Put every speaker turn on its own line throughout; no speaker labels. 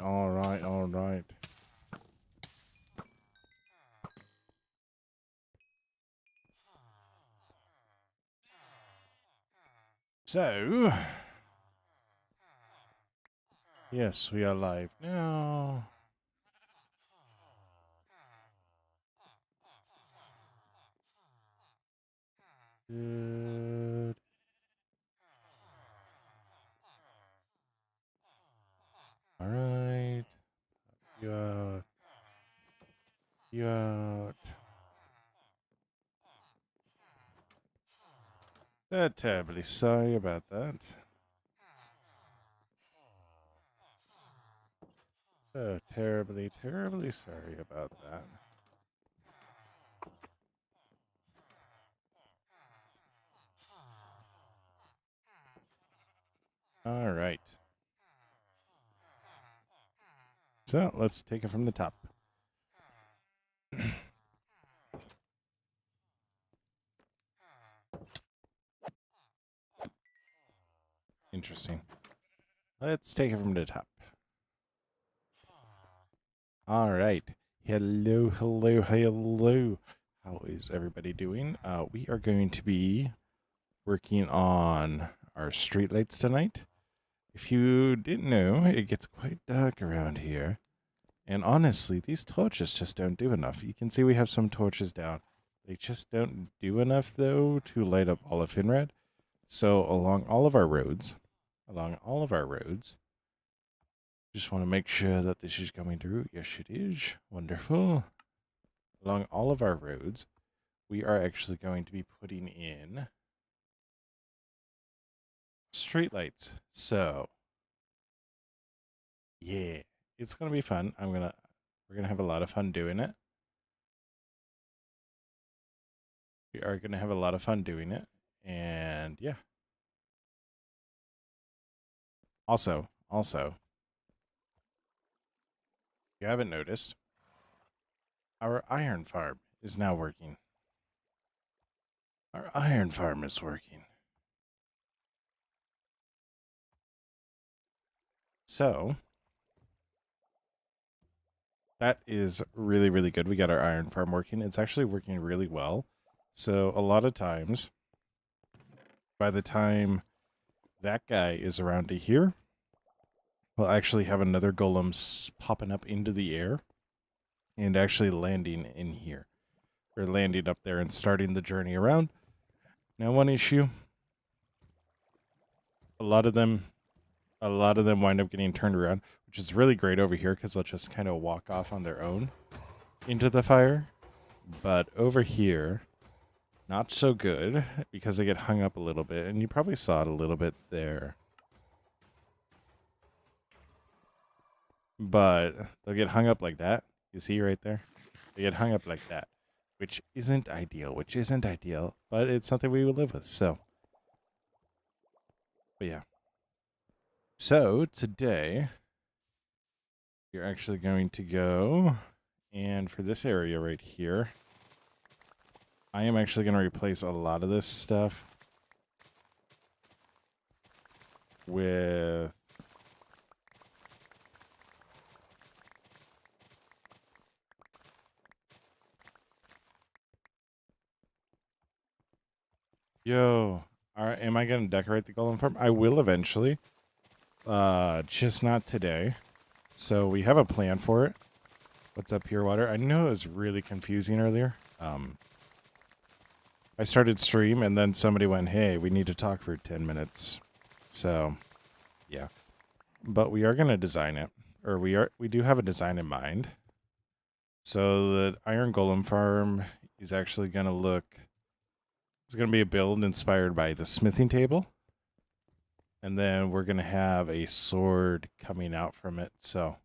all right. So, yes, we are live now. Good. All right. You out. You out. Terribly sorry about that. Terribly sorry about that. All right. So let's take it from the top. Interesting. Let's take it from the top. All right. Hello. How is everybody doing? We are going to be working on our streetlights tonight. If you didn't know, it gets quite dark around here. And honestly, these torches just don't do enough. You can see we have some torches down. They just don't do enough, though, to light up all of Finrad. So along all of our roads, just want to make sure that this is coming through. Yes, it is. Wonderful. Along all of our roads, we are actually going to be putting in streetlights. So, yeah, it's going to be fun. We're going to have a lot of fun doing it. We are going to have a lot of fun doing it. And yeah. Also, if you haven't noticed, our iron farm is now working. Our iron farm is working. So, that is really, really good. We got our iron farm working. It's actually working really well. So, a lot of times, by the time that guy is around to here, we'll actually have another golem popping up into the air and actually landing in here. Or landing up there and starting the journey around. Now, one issue, a lot of them wind up getting turned around, which is really great over here because they'll just kind of walk off on their own into the fire. But over here, not so good because they get hung up a little bit, and you probably saw it a little bit there. But they'll get hung up like that. You see right there? They get hung up like that, which isn't ideal, but it's something we will live with, so. But yeah. So today, you're actually going to go, and for this area right here, I am actually going to replace a lot of this stuff with am I going to decorate the golem farm? I will eventually. Just not today. So we have a plan for it. What's up here, water? I know it was really confusing earlier. I started stream and then somebody went, "Hey, we need to talk for 10 minutes." So, yeah. But we are going to design it, or we do have a design in mind. So the iron golem farm is actually going to look, it's going to be a build inspired by the smithing table. And then we're going to have a sword coming out from it. So,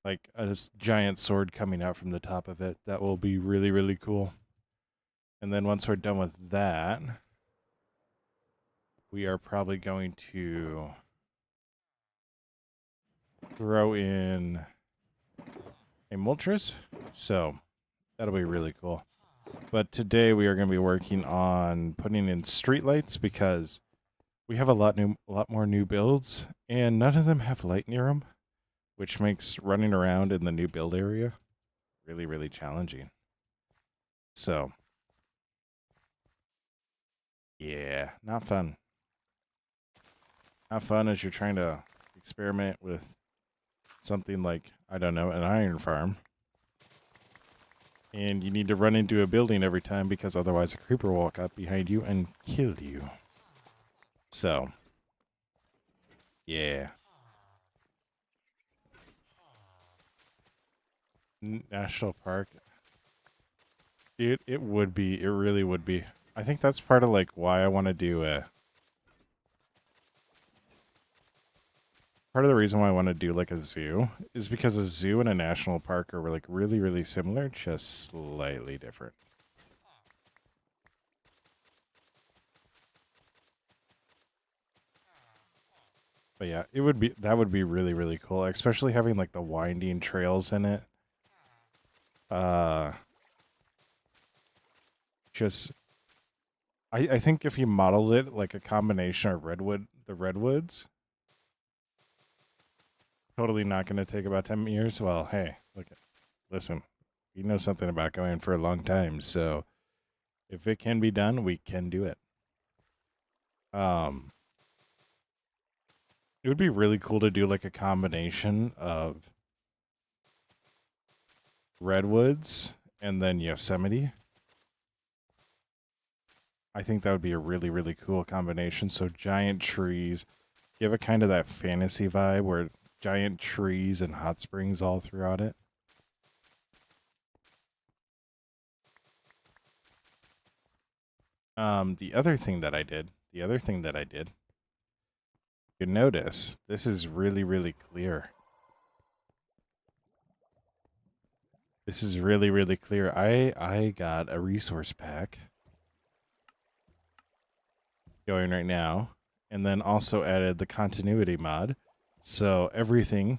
like a giant sword coming out from the top of it. That will be really, really cool. And then once we're done with that, we are probably going to throw in a Moltres. So, that'll be really cool. But today we are going to be working on putting in streetlights because we have a lot more new builds, and none of them have light near them. which makes running around in the new build area really, really challenging. So, yeah, not fun. Not fun as you're trying to experiment with something like, I don't know, an iron farm. And you need to run into a building every time because otherwise a creeper will walk up behind you and kill you. So, yeah. National Park. It would be. It really would be. I think that's part of like why I want to do a part of the reason why I want to do like a zoo is because a zoo and a national park are like really, really similar, just slightly different. But yeah, that would be really, really cool, especially having like the winding trails in it. Uh just I think if you modeled it like a combination of the redwoods, totally not going to take about 10 years. Well, hey, listen, you know something about going for a long time, so if it can be done, we can do it. Um, it would be really cool to do like a combination of redwoods and then Yosemite. I think that would be a really, really cool combination. So giant trees, give it kind of that fantasy vibe where giant trees and hot springs all throughout it. The other thing that I did, you notice this is really, really clear. This is really, really clear. I got a resource pack going right now, and then also added the continuity mod. So everything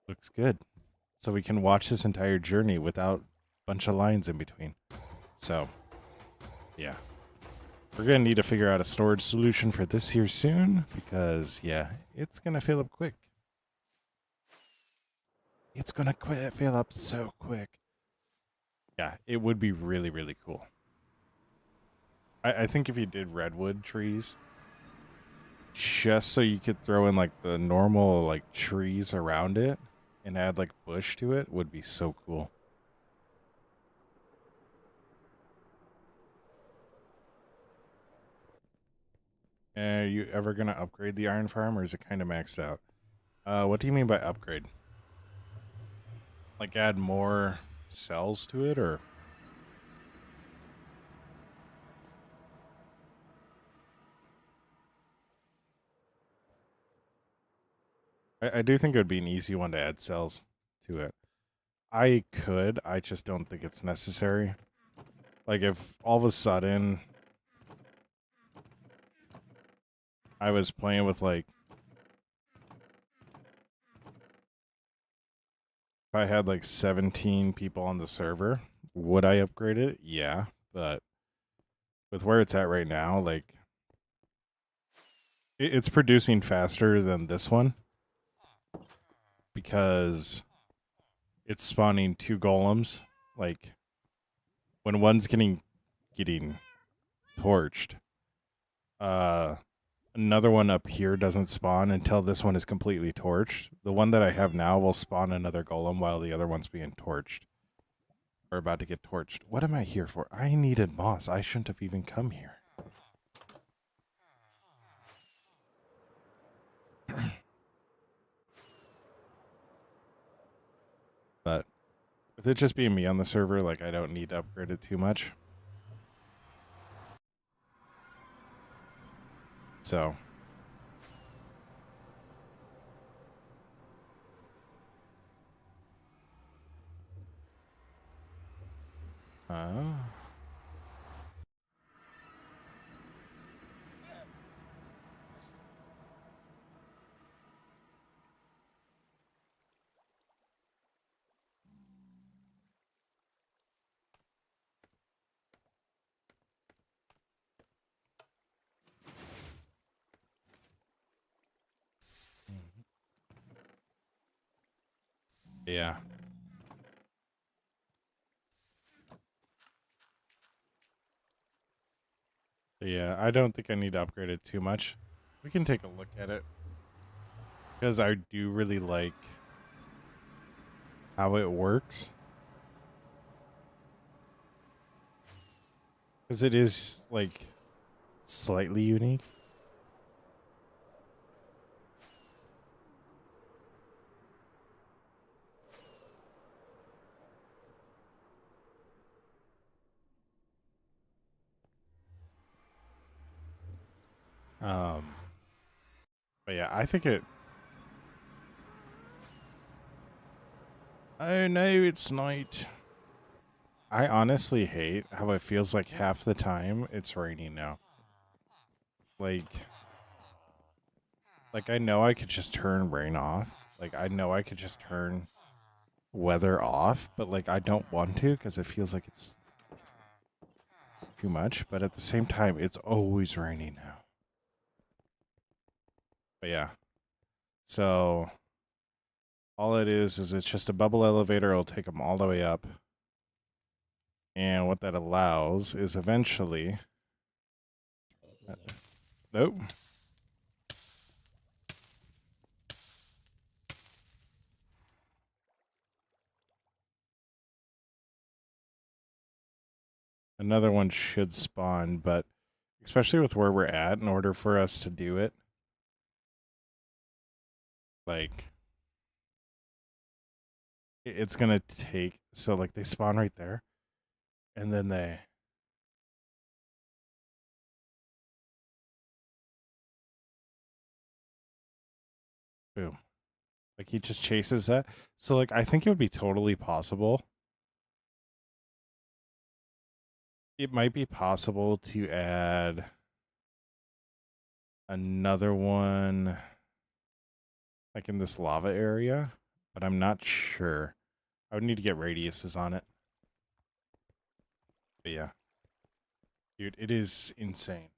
looks good. So we can watch this entire journey without a bunch of lines in between. So, yeah. We're going to need to figure out a storage solution for this here soon because, yeah, it's going to fill up quick. It's going to fill up so quick. Yeah, it would be really, really cool. I think if you did redwood trees, just so you could throw in like the normal like trees around it and add like bush to it would be so cool. Are you ever gonna upgrade the iron farm or is it kind of maxed out? What do you mean by upgrade? Like add more cells to it or? I do think it would be an easy one to add cells to it. I just don't think it's necessary. Like if all of a sudden I was playing with like if I had like 17 people on the server, would I upgrade it? Yeah, but with where it's at right now, like it's producing faster than this one because it's spawning two golems. Like when one's getting torched, uh another one up here doesn't spawn until this one is completely torched. The one that I have now will spawn another golem while the other one's being torched. Or about to get torched. What am I here for? I needed moss. I shouldn't have even come here. But with it just being me on the server, like I don't need to upgrade it too much. So uh Yeah. Yeah, I don't think I need to upgrade it too much. We can take a look at it because I do really like how it works. Because it is like slightly unique. Um, but yeah, I think it. Oh no, it's night. I honestly hate how it feels like half the time it's raining now. Like, like I know I could just turn rain off. Like I know I could just turn weather off, but like I don't want to because it feels like it's too much. But at the same time, it's always raining now. But yeah, so all it is it's just a bubble elevator. It'll take them all the way up. And what that allows is eventually. Nope. Another one should spawn, but especially with where we're at, in order for us to do it, like it's gonna take. So like they spawn right there, and then they boom. Like he just chases that. So like I think it would be totally possible. It might be possible to add another one like in this lava area, but I'm not sure. I would need to get radiuses on it. But yeah. Dude, it is insane.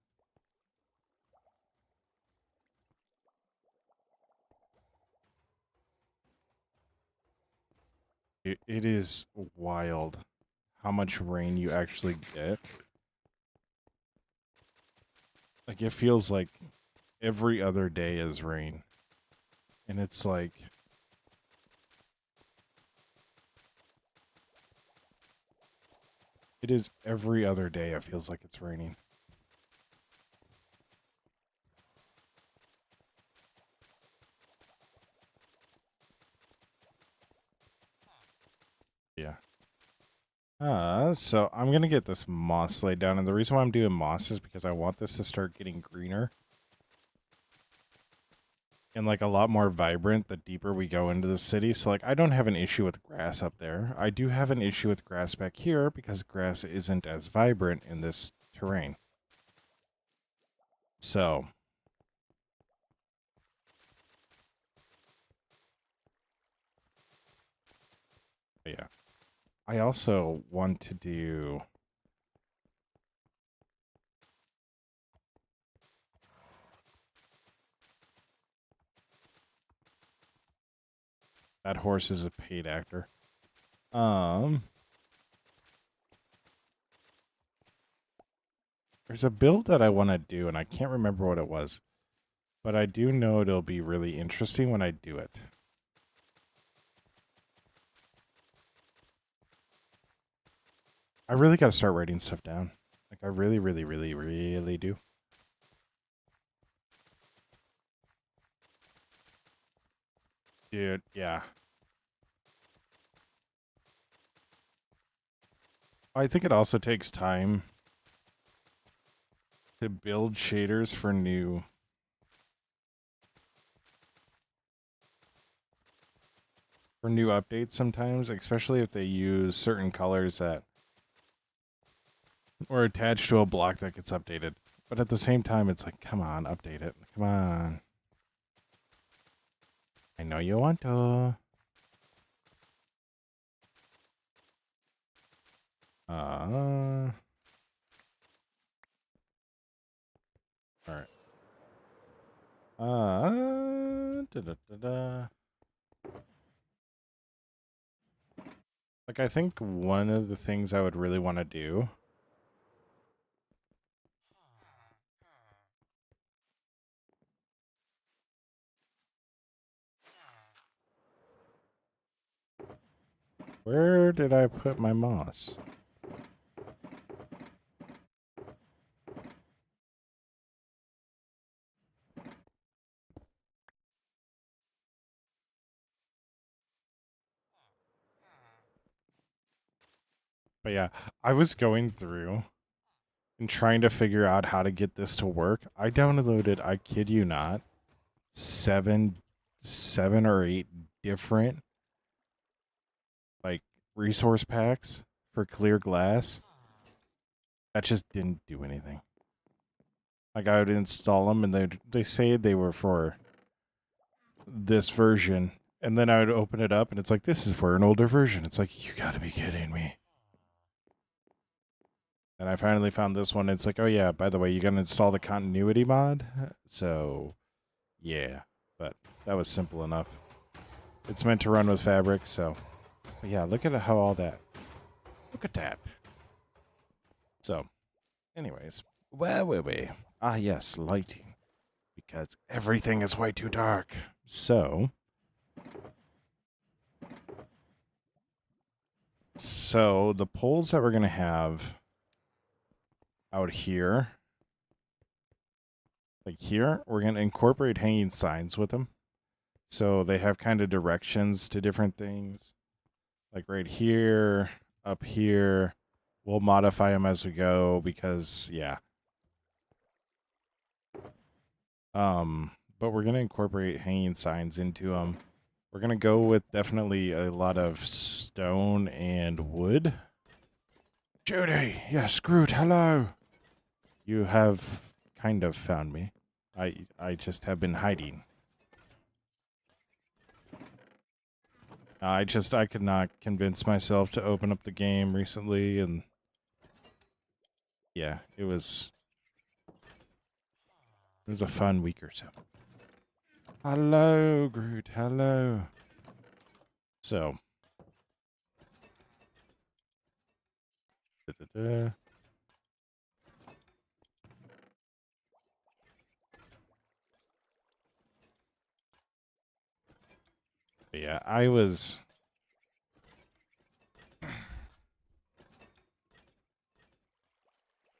It is wild how much rain you actually get. Like it feels like every other day is rain. And it's like it is every other day it feels like it's raining. Yeah. So I'm gonna get this moss laid down, and the reason why I'm doing moss is because I want this to start getting greener and like a lot more vibrant the deeper we go into the city. So like I don't have an issue with grass up there. I do have an issue with grass back here because grass isn't as vibrant in this terrain. So yeah. I also want to do that horse is a paid actor. Um there's a build that I want to do and I can't remember what it was. But I do know it'll be really interesting when I do it. I really got to start writing stuff down. Like I really, really, really, really do. Dude, yeah. I think it also takes time to build shaders for new updates sometimes, especially if they use certain colors that or attached to a block that gets updated. But at the same time, it's like, come on, update it. Come on. I know you want to. All right. Da, da, da, da. Like, I think one of the things I would really want to do. Where did I put my moss? But yeah, I was going through and trying to figure out how to get this to work. I downloaded, I kid you not, seven or eight different like resource packs for clear glass. That just didn't do anything. Like I would install them and they say they were for this version, and then I would open it up and it's like this is for an older version. It's like you got to be kidding me. And I finally found this one. It's like, oh yeah, by the way, you got to install the continuity mod. So, yeah, but that was simple enough. It's meant to run with fabric, so. But yeah, look at how all that. Look at that. So, anyways, where were we? Ah, yes, lighting, because everything is way too dark. So the poles that we're gonna have out here, like here, we're gonna incorporate hanging signs with them. So they have kind of directions to different things. Like right here, up here. We'll modify them as we go because, yeah. But we're going to incorporate hanging signs into them. We're going to go with definitely a lot of stone and wood. Judy, yes, Groot, hello. You have kind of found me. I just have been hiding. I could not convince myself to open up the game recently, and yeah, it was a fun week or so. Hello, Groot, hello. So, da-da-da. Yeah,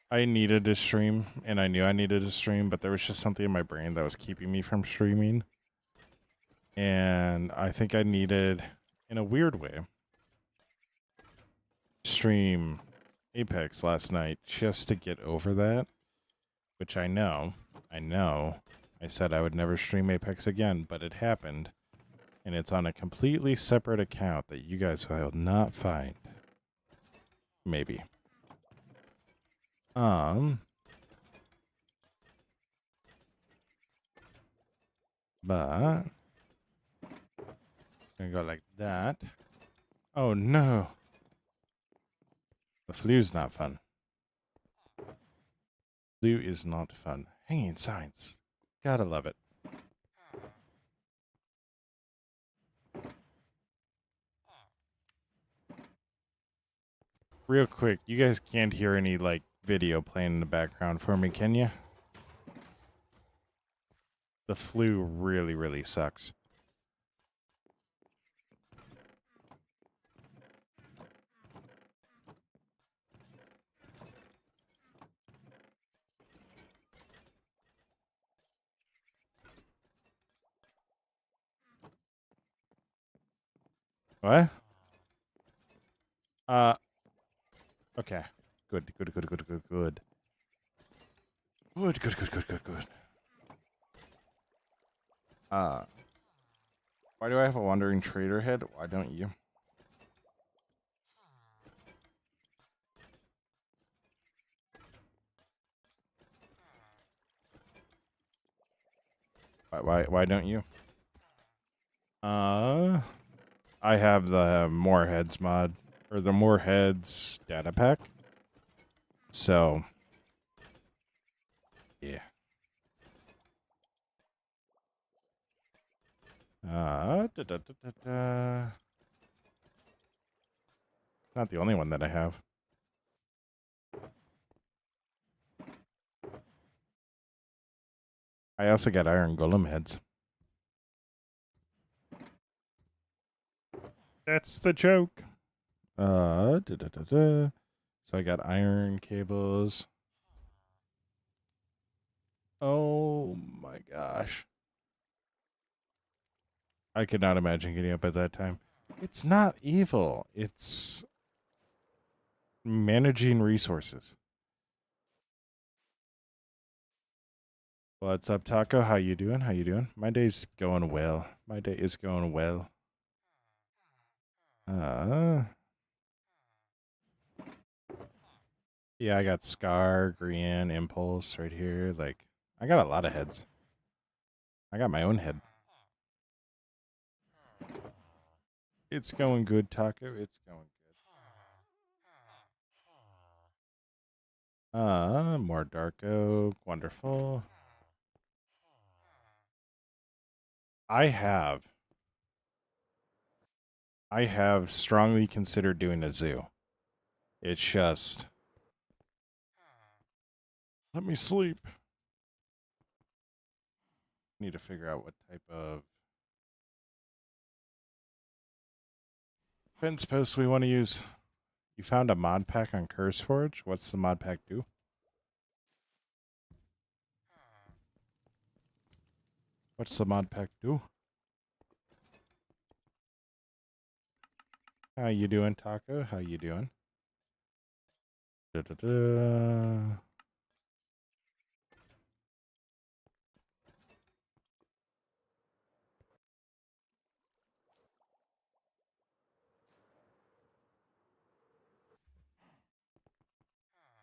I needed to stream, and I knew I needed to stream, but there was just something in my brain that was keeping me from streaming. And I think I needed, in a weird way, stream Apex last night just to get over that, which I know. I said I would never stream Apex again, but it happened. And it's on a completely separate account that you guys will not find. Maybe. But gonna go like that. Oh no. The flu's not fun. Flu is not fun. Hanging signs. Gotta love it. Real quick, you guys can't hear any like video playing in the background for me, can you? The flu really, really sucks. What? Uh, okay. Good, good, good, good, good, good. Good, good, good, good, good, good. Why do I have a wandering trader head? Why don't you? Why don't you? I have the more heads mod, or the more heads data pack. So, yeah. Da, da, da, da, da. Not the only one that I have. I also got iron golem heads. That's the joke. So I got iron cables. Oh my gosh. I could not imagine getting up at that time. It's not evil. It's managing resources. What's up, Taco? How you doing? How you doing? My day's going well. My day is going well. Yeah, I got Scar, Grian, Impulse right here. Like, I got a lot of heads. I got my own head. It's going good, Taco. It's going good. More dark oak. Wonderful. I have strongly considered doing a zoo. It's just, let me sleep. Need to figure out what type of fence posts we want to use. You found a mod pack on CurseForge? What's the mod pack do? What's the mod pack do? How you doing, Taco? How you doing? Da-da-da.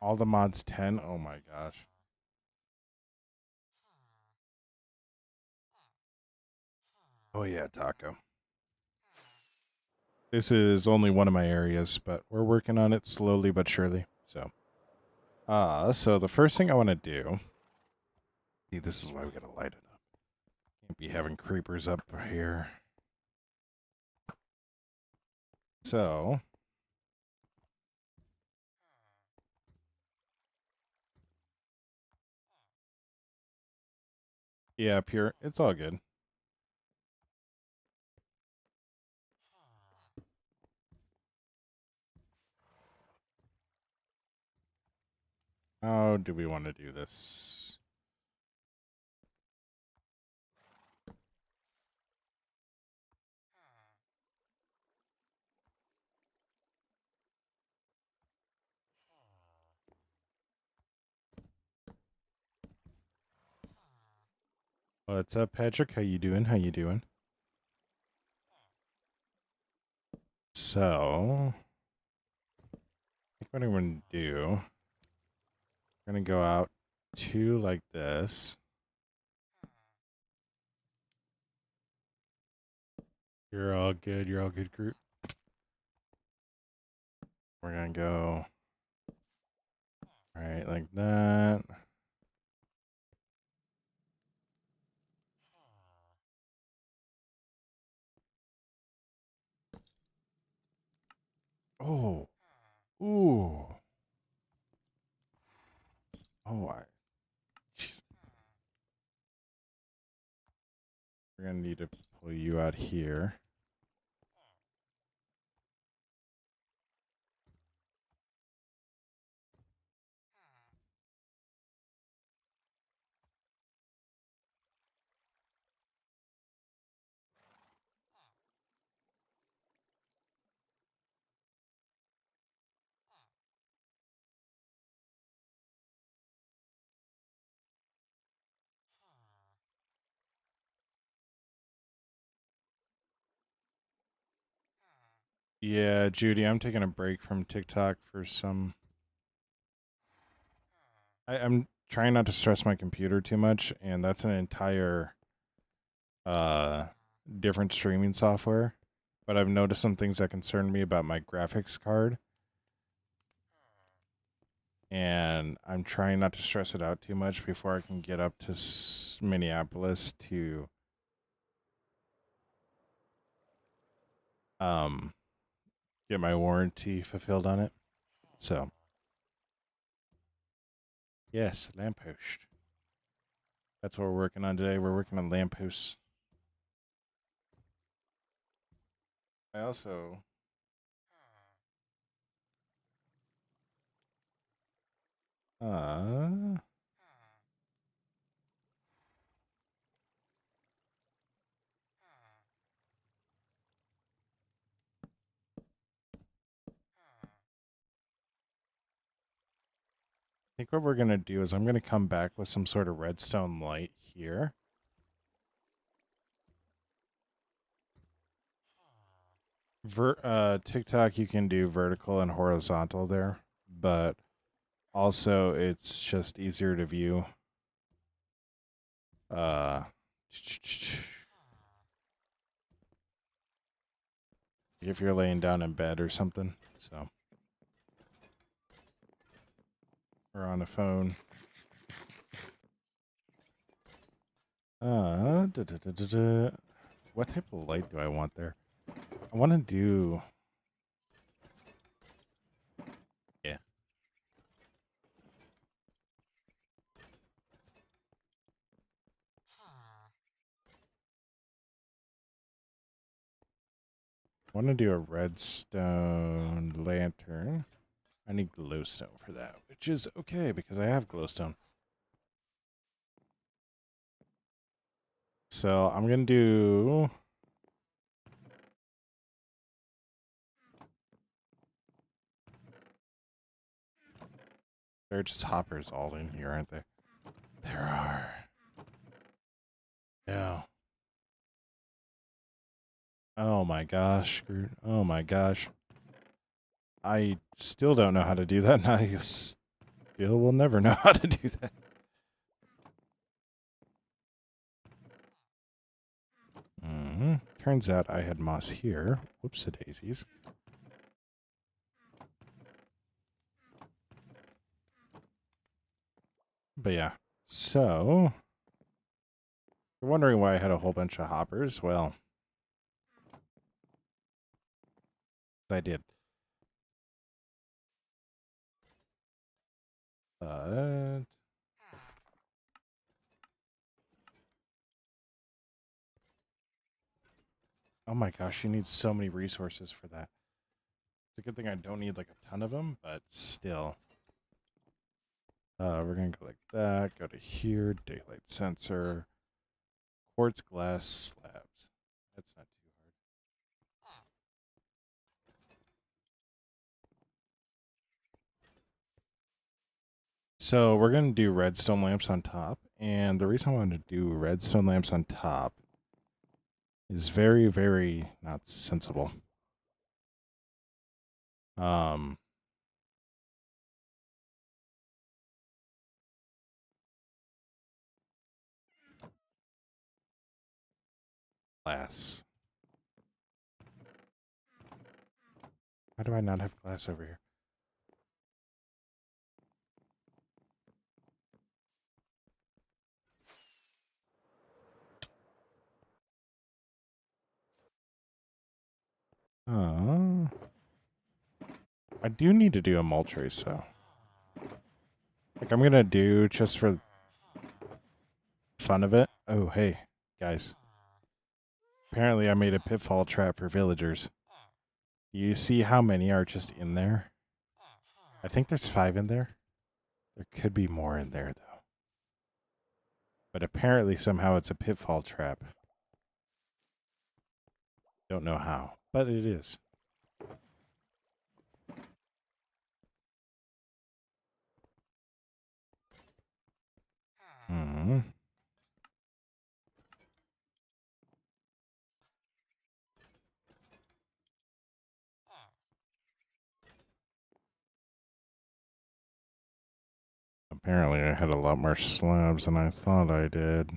All the mods 10? Oh my gosh. Oh yeah, Taco. This is only one of my areas, but we're working on it slowly but surely. So the first thing I want to do. See, this is why we gotta light it up. Can't be having creepers up here. So yeah, pure. It's all good. How do we want to do this? What's up, Patrick? How you doing? How you doing? So, I think what I'm going to do, I'm going to go out two like this. You're all good. You're all good, group. We're going to go right like that. Oh. Ooh. Oh, jeez. We're going to need to pull you out here. Yeah, Judy, I'm taking a break from TikTok for some. I'm trying not to stress my computer too much, and that's an entire different streaming software. But I've noticed some things that concern me about my graphics card, and I'm trying not to stress it out too much before I can get up to Minneapolis to um get my warranty fulfilled on it. So, yes, lamppost. That's what we're working on today. We're working on lampposts. I also I think what we're gonna do is I'm gonna come back with some sort of redstone light here. TikTok, you can do vertical and horizontal there, but also it's just easier to view. Uh, if you're laying down in bed or something, so or on a phone. What type of light do I want there? I want to do. Yeah. I want to do a redstone lantern. I need glowstone for that, which is okay because I have glowstone. So I'm going to do. There are just hoppers all in here, aren't there? There are. Yeah. Oh my gosh, Groot. Oh my gosh. I still don't know how to do that, and I still will never know how to do that. Turns out I had moss here. Whoops, daisies. But yeah, so you're wondering why I had a whole bunch of hoppers? Well, I did. But oh my gosh, you need so many resources for that. It's a good thing I don't need like a ton of them, but still. We're gonna go like that. Go to here. Daylight sensor. Quartz glass slabs. That's not too hard. So we're gonna do redstone lamps on top, and the reason I wanted to do redstone lamps on top is very, very not sensible. Um, glass. Why do I not have glass over here? Uh, I do need to do a mulch race, though. Like, I'm gonna do just for fun of it. Oh, hey, guys. Apparently, I made a pitfall trap for villagers. Do you see how many are just in there? I think there's 5 in there. There could be more in there, though. But apparently, somehow, it's a pitfall trap. Don't know how, but it is. Hmm. Apparently, I had a lot more slabs than I thought I did.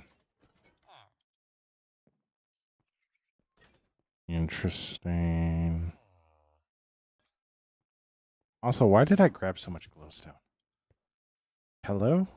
Interesting. Also, why did I grab so much glowstone? Hello?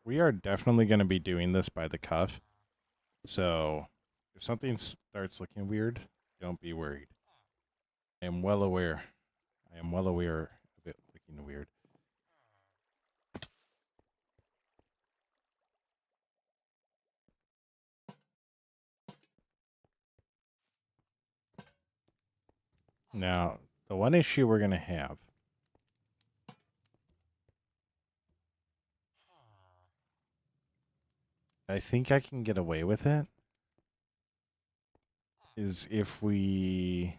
We are definitely going to be doing this by the cuff. So if something starts looking weird, don't be worried. I am well aware. I am well aware of it looking weird. Now, the one issue we're going to have I think I can get away with it is if we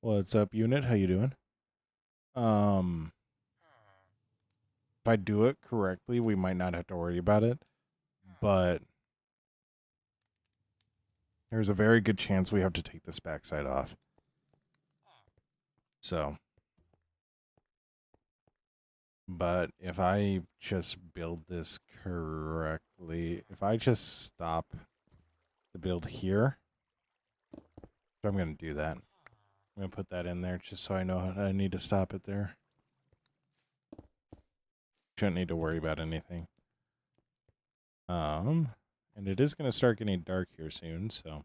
What's up, unit? How you doing? Um if I do it correctly, we might not have to worry about it, but there's a very good chance we have to take this backside off. So, but if I just build this correctly, if I just stop the build here, I'm going to do that. I'm going to put that in there just so I know I need to stop it there. Shouldn't need to worry about anything. And it is going to start getting dark here soon, so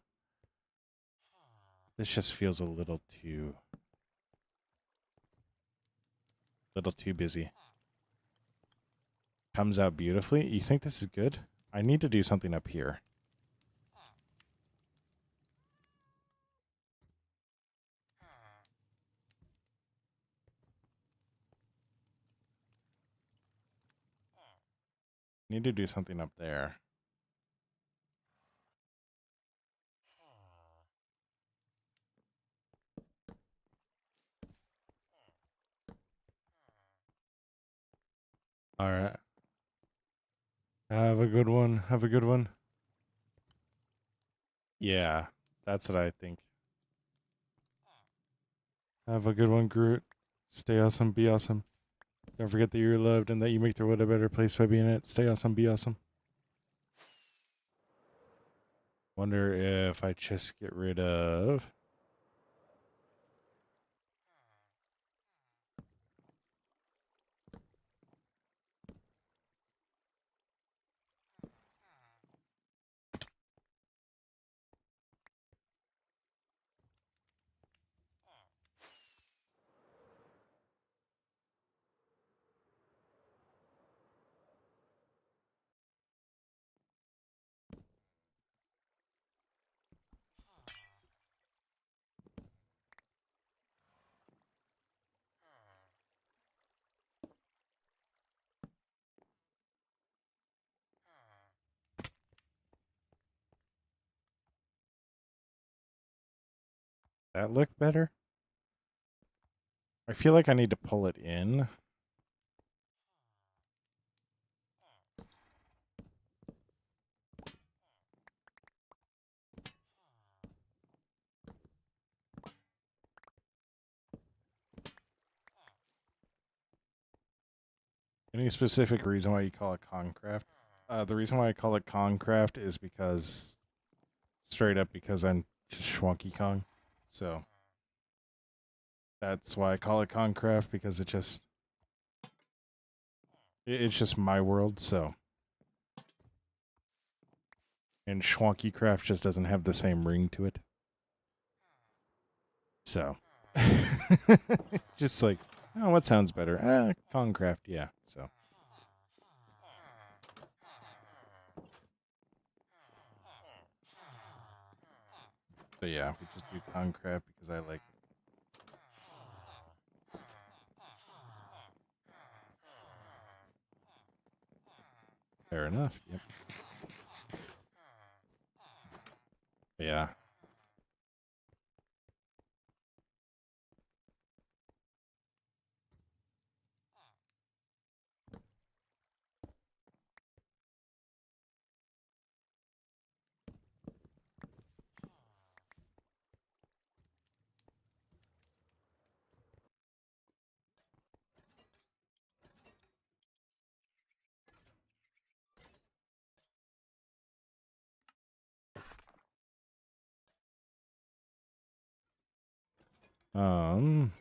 this just feels a little too busy. Comes out beautifully. You think this is good? I need to do something up here. Need to do something up there. All right. Have a good one. Have a good one. Yeah, that's what I think. Have a good one, Groot. Stay awesome. Be awesome. Don't forget that you're loved and that you make the world a better place by being it. Stay awesome. Be awesome. Wonder if I just get rid of... That look better? I feel like I need to pull it in. Any specific reason why you call it Concraft? The reason why I call it Concraft is because, straight up, because I'm just Schwonky Kong. So, that's why I call it Concraft, because it's just my world, so. And Schwonky Craft just doesn't have the same ring to it. So. Just like, oh, what sounds better? Concraft, yeah, so. But yeah, we just do Concraft because I like it. Fair enough, yep. Yeah. Um.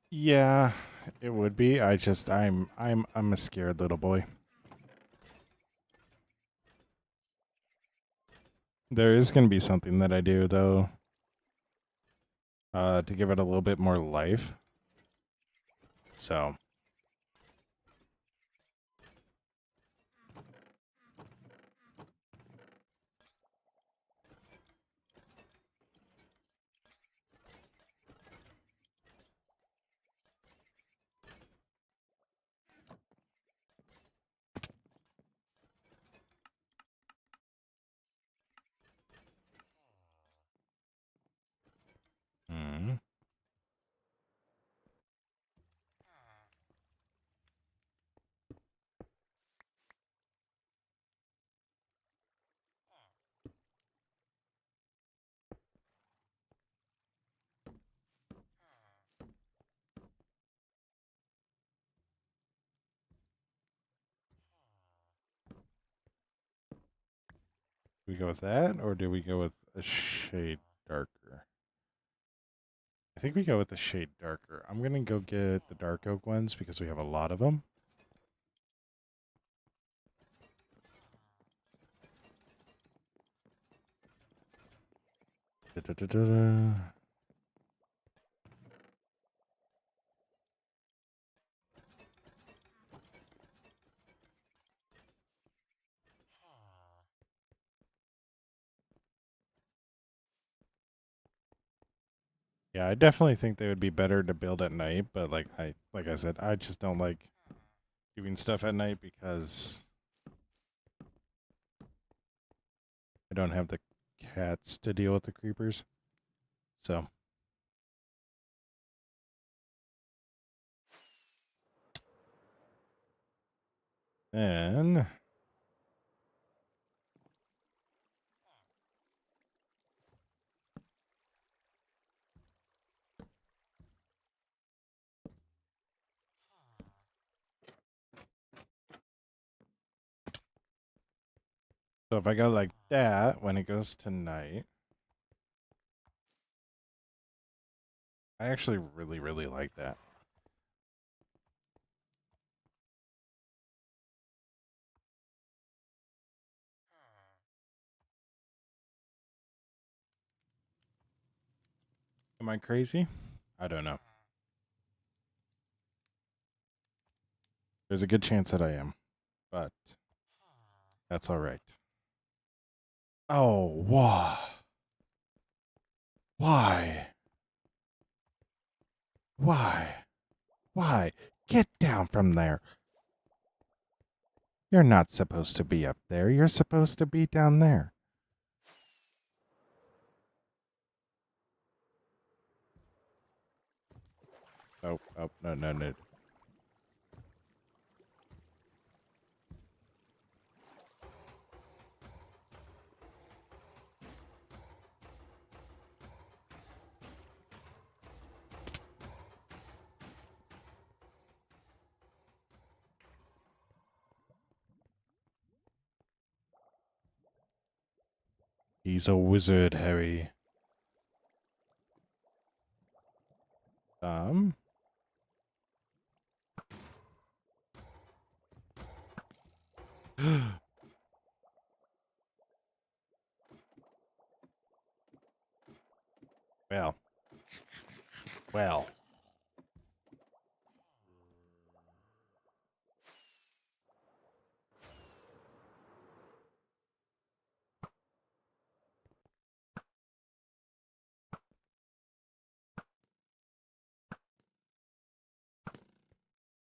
Yeah, it would be. I'm a scared little boy. There is going to be something that I do though, to give it a little bit more life. So, mm, do we go with that or do we go with a shade darker? I think we go with the shade darker. I'm going to go get the dark oak ones because we have a lot of them. Da, da, da, da, da. Yeah, I definitely think they would be better to build at night, but like I said, I just don't like doing stuff at night because I don't have the cats to deal with the creepers. So, and so if I go like that when it goes to night, I actually really, really like that. Am I crazy? I don't know. There's a good chance that I am, but that's all right. Oh, why? Why? Why? Why? Get down from there. You're not supposed to be up there. You're supposed to be down there. Oh, oh, no, no, no. He's a wizard, Harry. Um, well, well.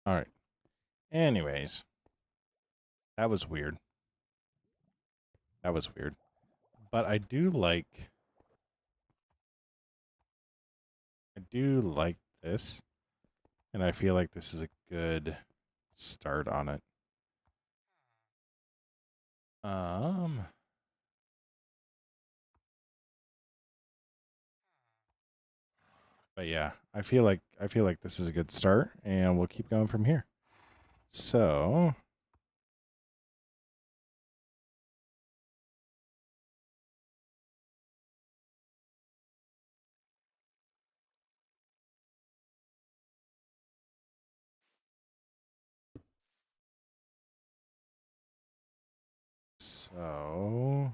All right. Anyways, that was weird. That was weird. But I do like this, and I feel like this is a good start on it. Um, but yeah, I feel like this is a good start, and we'll keep going from here. So, so,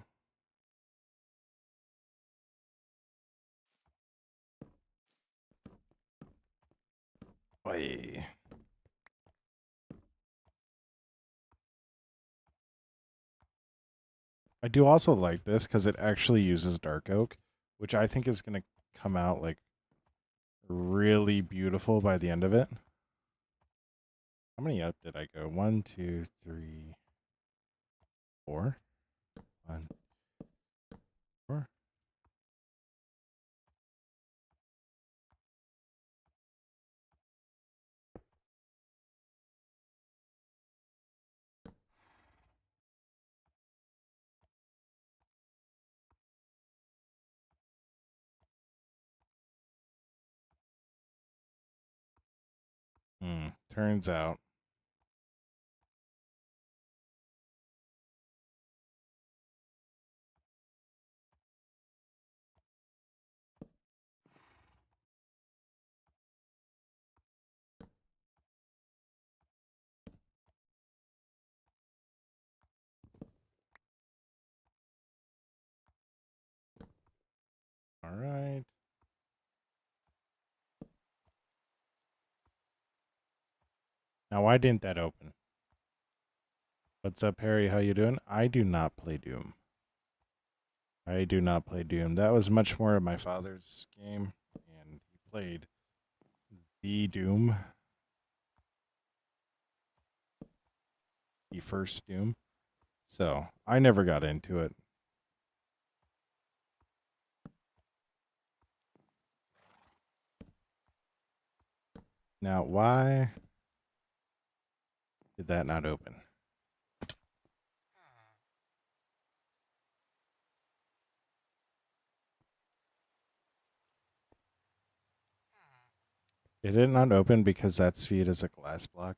Oy. I do also like this because it actually uses dark oak, which I think is going to come out like really beautiful by the end of it. How many up did I go? 1, 2, 3, 4. 1, 4. Turns out. All right. Now, why didn't that open? What's up, Harry? How you doing? I do not play Doom. I do not play Doom. That was much more of my father's game, and he played the Doom, the first Doom. So I never got into it. Now, why did that not open? It did not open because that speed is a glass block.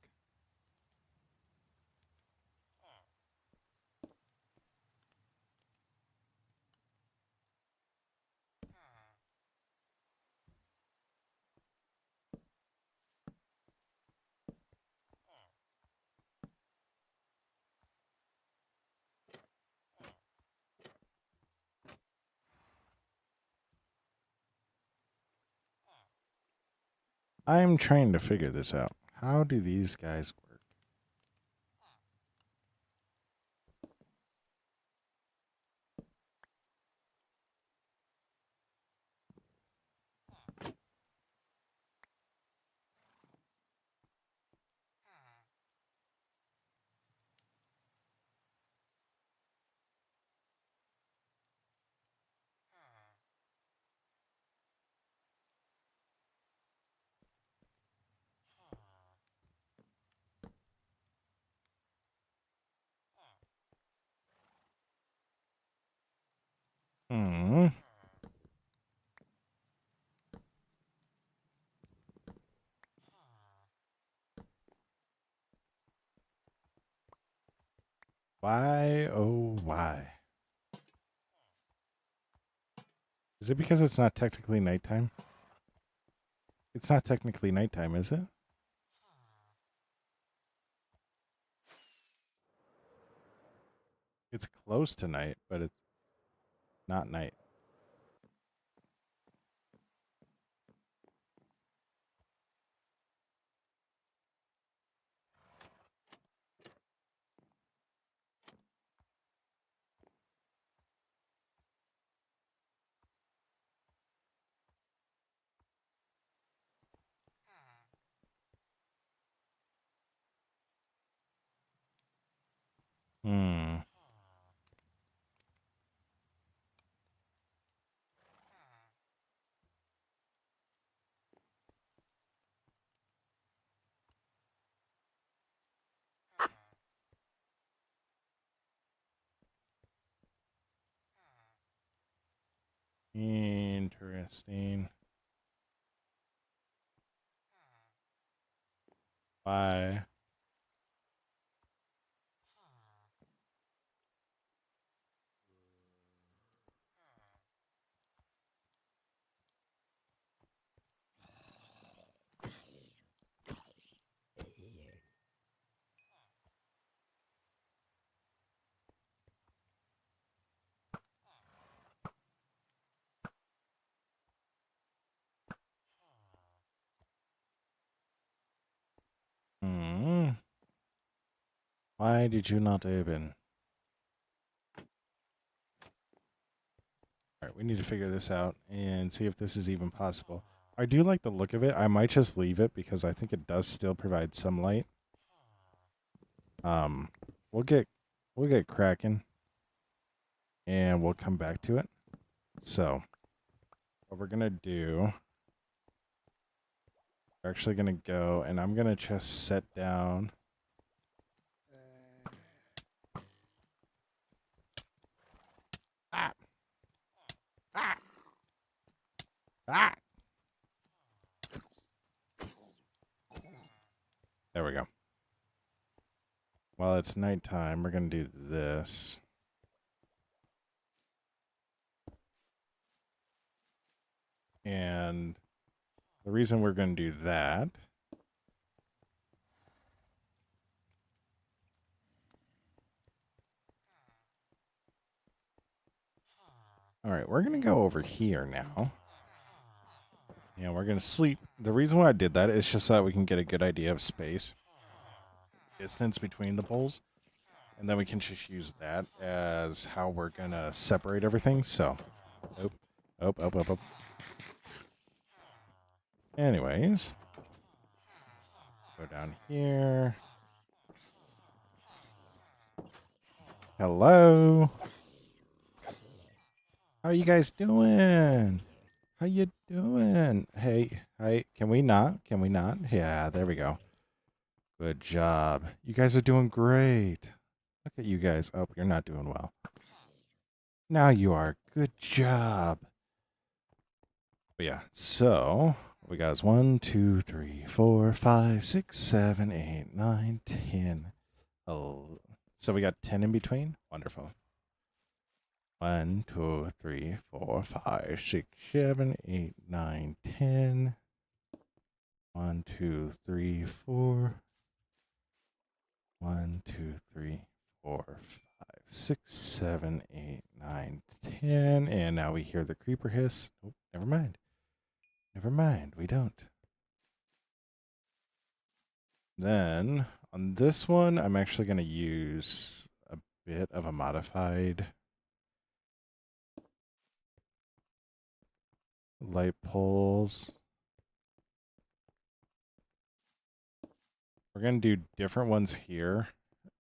I'm trying to figure this out. How do these guys work? Hmm. Why? Oh, why? Is it because it's not technically nighttime? It's not technically nighttime, is it? It's close to night, but it's not night. Hmm. Interesting. Bye. Hmm. Why did you not open? All right, we need to figure this out and see if this is even possible. I do like the look of it. I might just leave it because I think it does still provide some light. Um, we'll get cracking, and we'll come back to it. So, what we're gonna do? We're actually gonna go, and I'm gonna just set down. Ah! Ah! Ah! There we go. While it's nighttime, we're gonna do this. And the reason we're going to do that all right, we're going to go over here now. And we're going to sleep. The reason why I did that is just so that we can get a good idea of space, distance between the poles. And then we can just use that as how we're going to separate everything. So, oh. Anyways, go down here. Hello. How you guys doing? How you doing? Hey, can we not? Can we not? Yeah, there we go. Good job. You guys are doing great. Look at you guys. Oh, you're not doing well. Now you are. Good job. But yeah, so what we got is 1, 2, 3, 4, 5, 6, 7, 8, 9, 10. Oh, so we got 10 in between? Wonderful. 1, 2, 3, 4, 5, 6, 7, 8, 9, 10. 1, 2, 3, 4. 1, 2, 3, 4, 5, 6, 7, 8, 9, 10. And now we hear the creeper hiss. Oh, never mind. Never mind. We don't. Then on this one, I'm actually going to use a bit of a modified light poles. We're going to do different ones here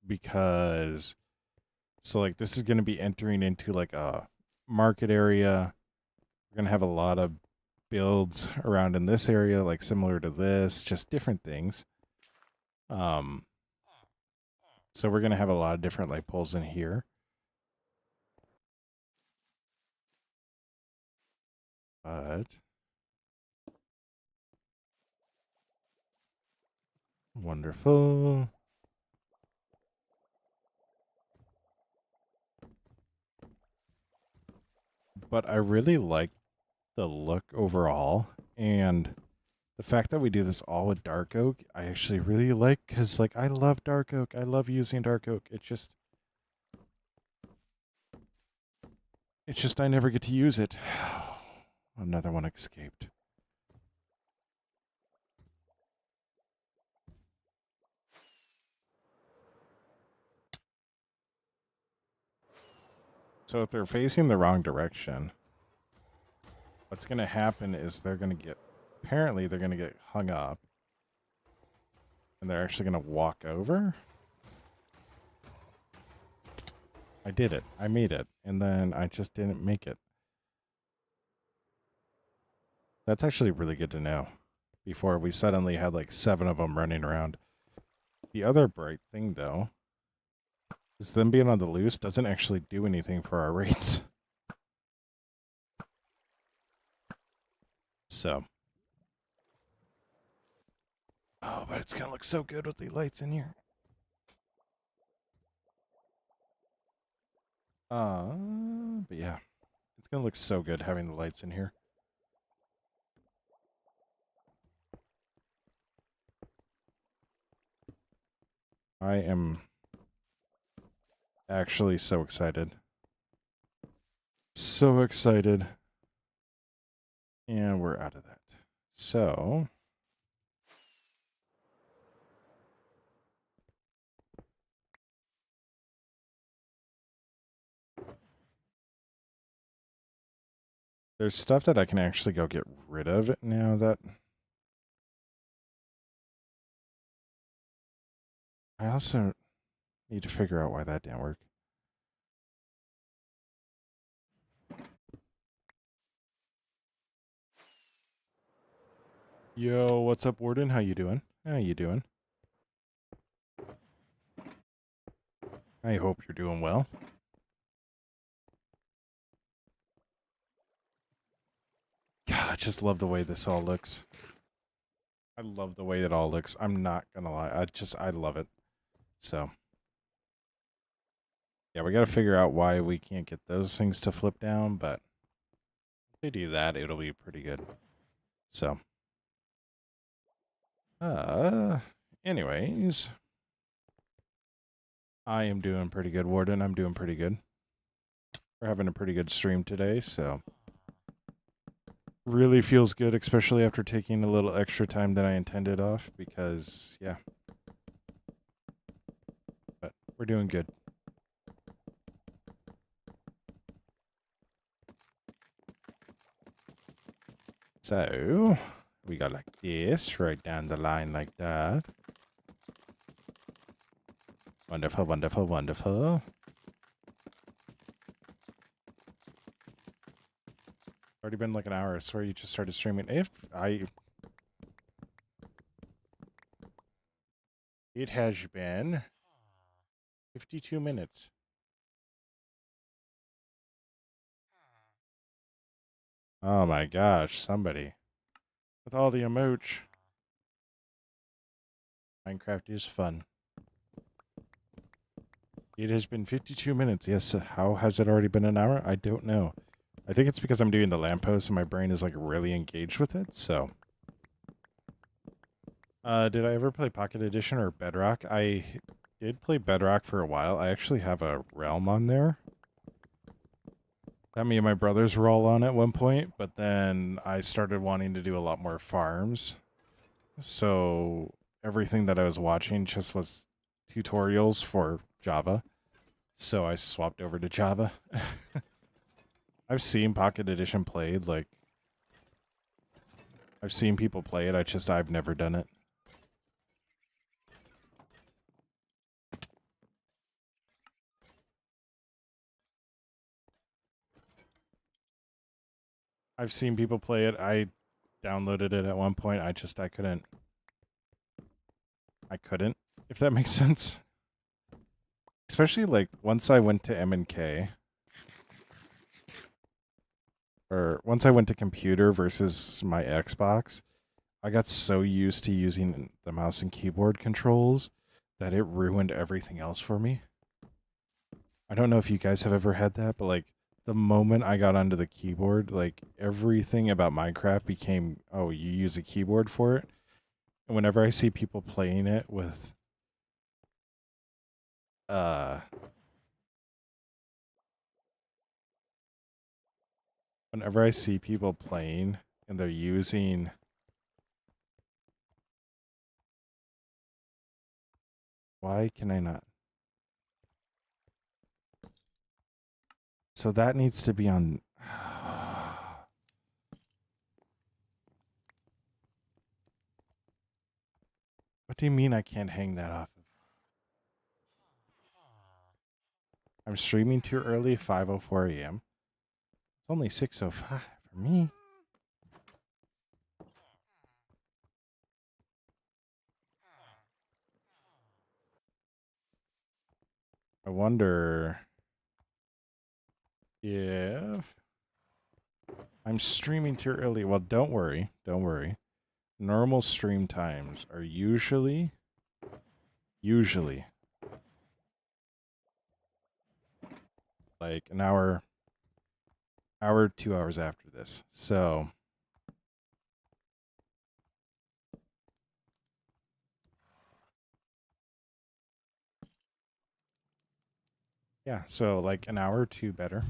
because, so like this is going to be entering into like a market area. We're going to have a lot of builds around in this area, like similar to this, just different things. So we're going to have a lot of different light poles in here. But wonderful. But I really like the look overall, and the fact that we do this all with dark oak, I actually really like, because like I love dark oak. I love using dark oak. It's just I never get to use it. Another one escaped. So if they're facing the wrong direction, what's going to happen is apparently they're going to get hung up, and they're actually going to walk over. I did it. I made it. And then I just didn't make it. That's actually really good to know. Before we suddenly had like 7 of them running around. The other bright thing, though, is them being on the loose doesn't actually do anything for our rates. So. Oh, but it's going to look so good with the lights in here. But yeah, it's going to look so good having the lights in here. I am actually so excited. So excited. And we're out of that. So. There's stuff that I can actually go get rid of now that. I also need to figure out why that didn't work. Yo, what's up, Warden? How you doing? How you doing? I hope you're doing well. God, I just love the way this all looks. I love the way it all looks. I'm not gonna lie. I love it. So. Yeah, we gotta figure out why we can't get those things to flip down, but if they do that, it'll be pretty good. So. Anyways. I am doing pretty good, Warden. I'm doing pretty good. We're having a pretty good stream today, so really feels good, especially after taking a little extra time than I intended off, because, yeah. But we're doing good. So, we got like this, right down the line like that. Wonderful, wonderful, wonderful. Already been like an hour. I swear you just started streaming. It has been 52 minutes. Oh my gosh, somebody. With all the emoji. Minecraft is fun. It has been 52 minutes. Yes, how has it already been an hour? I don't know. I think it's because I'm doing the lamppost and my brain is like really engaged with it, so. Did I ever play Pocket Edition or Bedrock? I did play Bedrock for a while. I actually have a realm on there. That me and my brothers were all on at one point, but then I started wanting to do a lot more farms. So everything that I was watching just was tutorials for Java. So I swapped over to Java. I've seen Pocket Edition played, like I've seen people play it, I've never done it. I've seen people play it. I downloaded it at one point. I couldn't. I couldn't, if that makes sense. Especially like once I went to M&K, or once I went to computer versus my Xbox, I got so used to using the mouse and keyboard controls that it ruined everything else for me. I don't know if you guys have ever had that, but like the moment I got onto the keyboard, like everything about Minecraft became, oh, you use a keyboard for it. And whenever I see people playing it with uh whenever I see people playing and they're using why can I not? So that needs to be on What do you mean I can't hang that off? I'm streaming too early, 5:04 a.m. It's only 6:05 for me. I wonder if I'm streaming too early. Well, don't worry. Don't worry. Normal stream times are usually like an hour, 2 hours after this. So yeah, so like an hour or two better.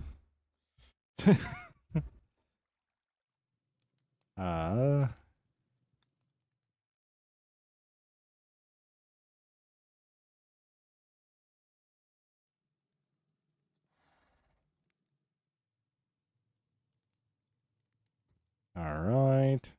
uh all right.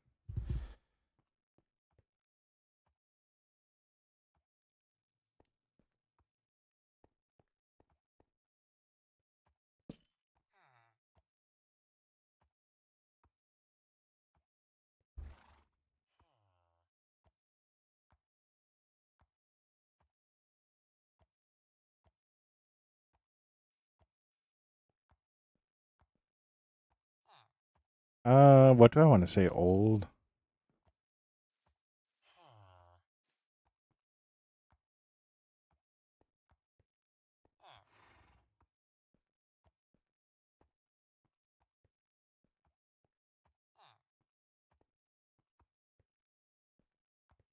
What do I want to say? Old.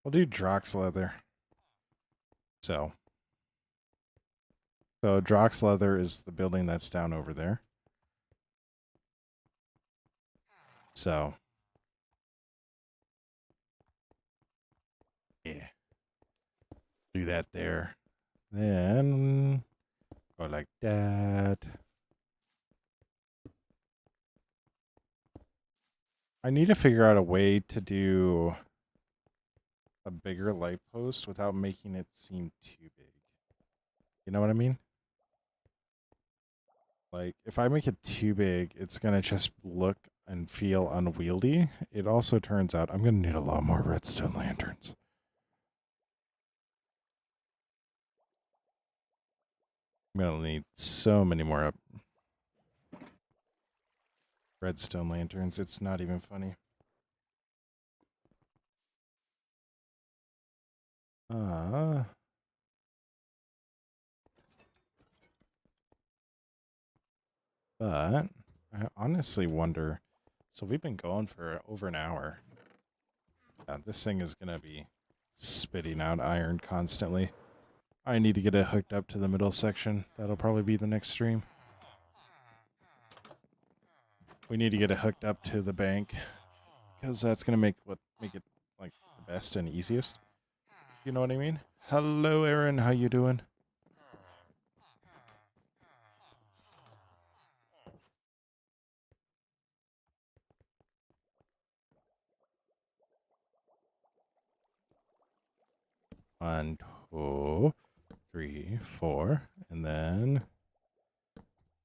We'll do Drox Leather. So Drox Leather is the building that's down over there. So yeah, do that there. Then go like that. I need to figure out a way to do a bigger light post without making it seem too big. You know what I mean? Like, if I make it too big, it's going to just look and feel unwieldy. It also turns out I'm going to need a lot more redstone lanterns. I'm going to need so many more redstone lanterns. It's not even funny. But I honestly wonder. So we've been going for over an hour. This thing is going to be spitting out iron constantly. I need to get it hooked up to the middle section. That'll probably be the next stream. We need to get it hooked up to the bank because that's going to make it like the best and easiest. You know what I mean? Hello, Aaron. How you doing? One, 2, 3, 4, and then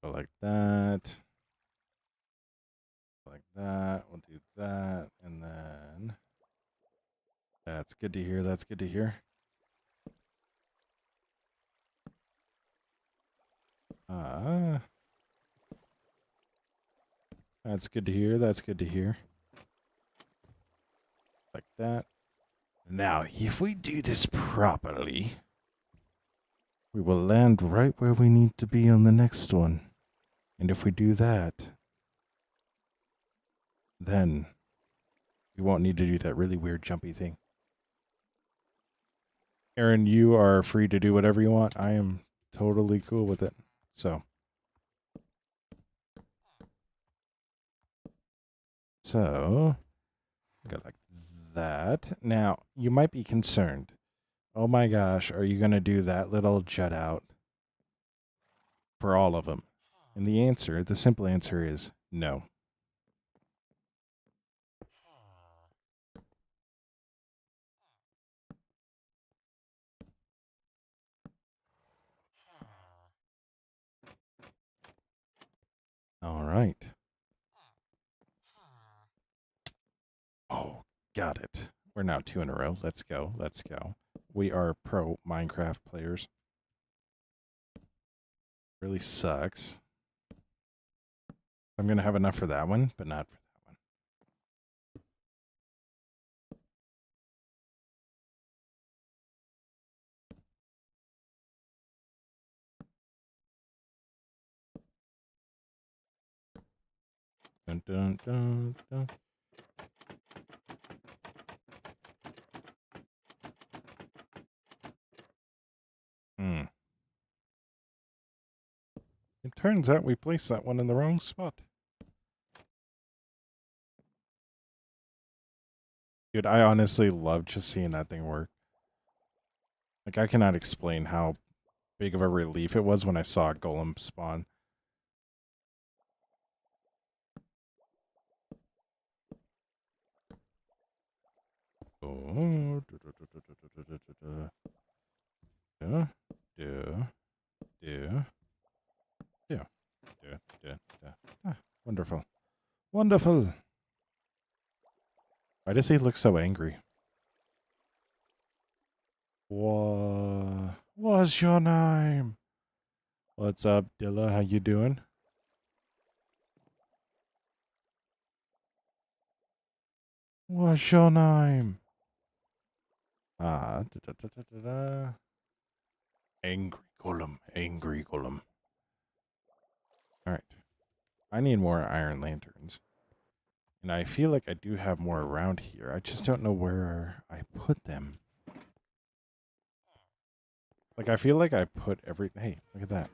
go like that. Like that. We'll do that, and then that's good to hear. That's good to hear. That's good to hear. That's good to hear. Like that. Now, if we do this properly, we will land right where we need to be on the next one. And if we do that, then we won't need to do that really weird jumpy thing. Aaron, you are free to do whatever you want. I am totally cool with it. So go like that. Now, you might be concerned. Oh my gosh, are you going to do that little jut out for all of them? And the simple answer is no. All right. Oh, got it. We're now 2 in a row. Let's go. Let's go. We are pro Minecraft players. Really sucks. I'm going to have enough for that one, but not for that Dun, dun, dun, dun. It turns out we placed that one in the wrong spot. Dude, I honestly love just seeing that thing work. Like, I cannot explain how big of a relief it was when I saw a golem spawn. Oh, wonderful. Wonderful. Why does he look so angry? What's your name? What's up, Dilla? How you doing? What's your name? Angry golem. Angry golem. All right. I need more iron lanterns. And I feel like I do have more around here. I just don't know where I put them. Like, I feel like I put everything. Hey, look at that.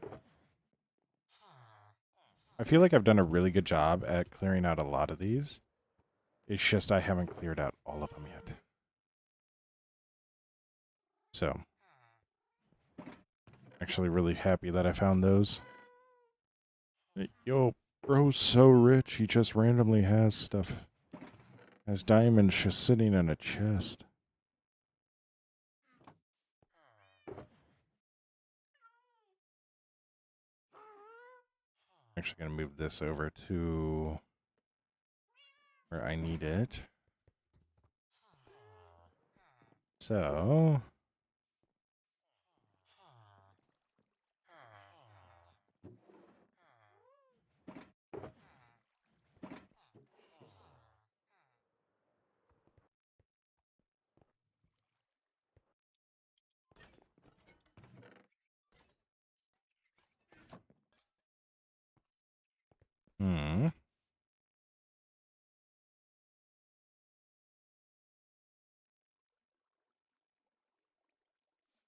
I feel like I've done a really good job at clearing out a lot of these. It's just I haven't cleared out all of them yet. So, actually really happy that I found those. Hey, yo, bro's so rich, he just randomly has stuff. Has diamonds just sitting in a chest. Actually going to move this over to where I need it. So,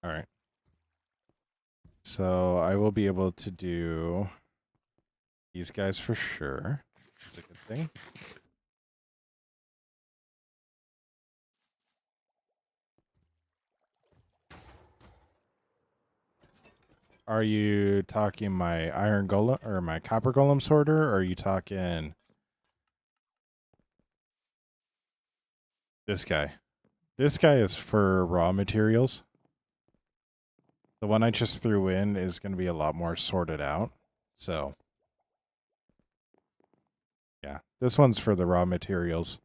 all right. So I will be able to do these guys for sure, which is a good thing. Are you talking my iron golem or my copper golem sorter, or are you talking this guy? This guy is for raw materials. The one I just threw in is going to be a lot more sorted out. So, yeah, this one's for the raw materials.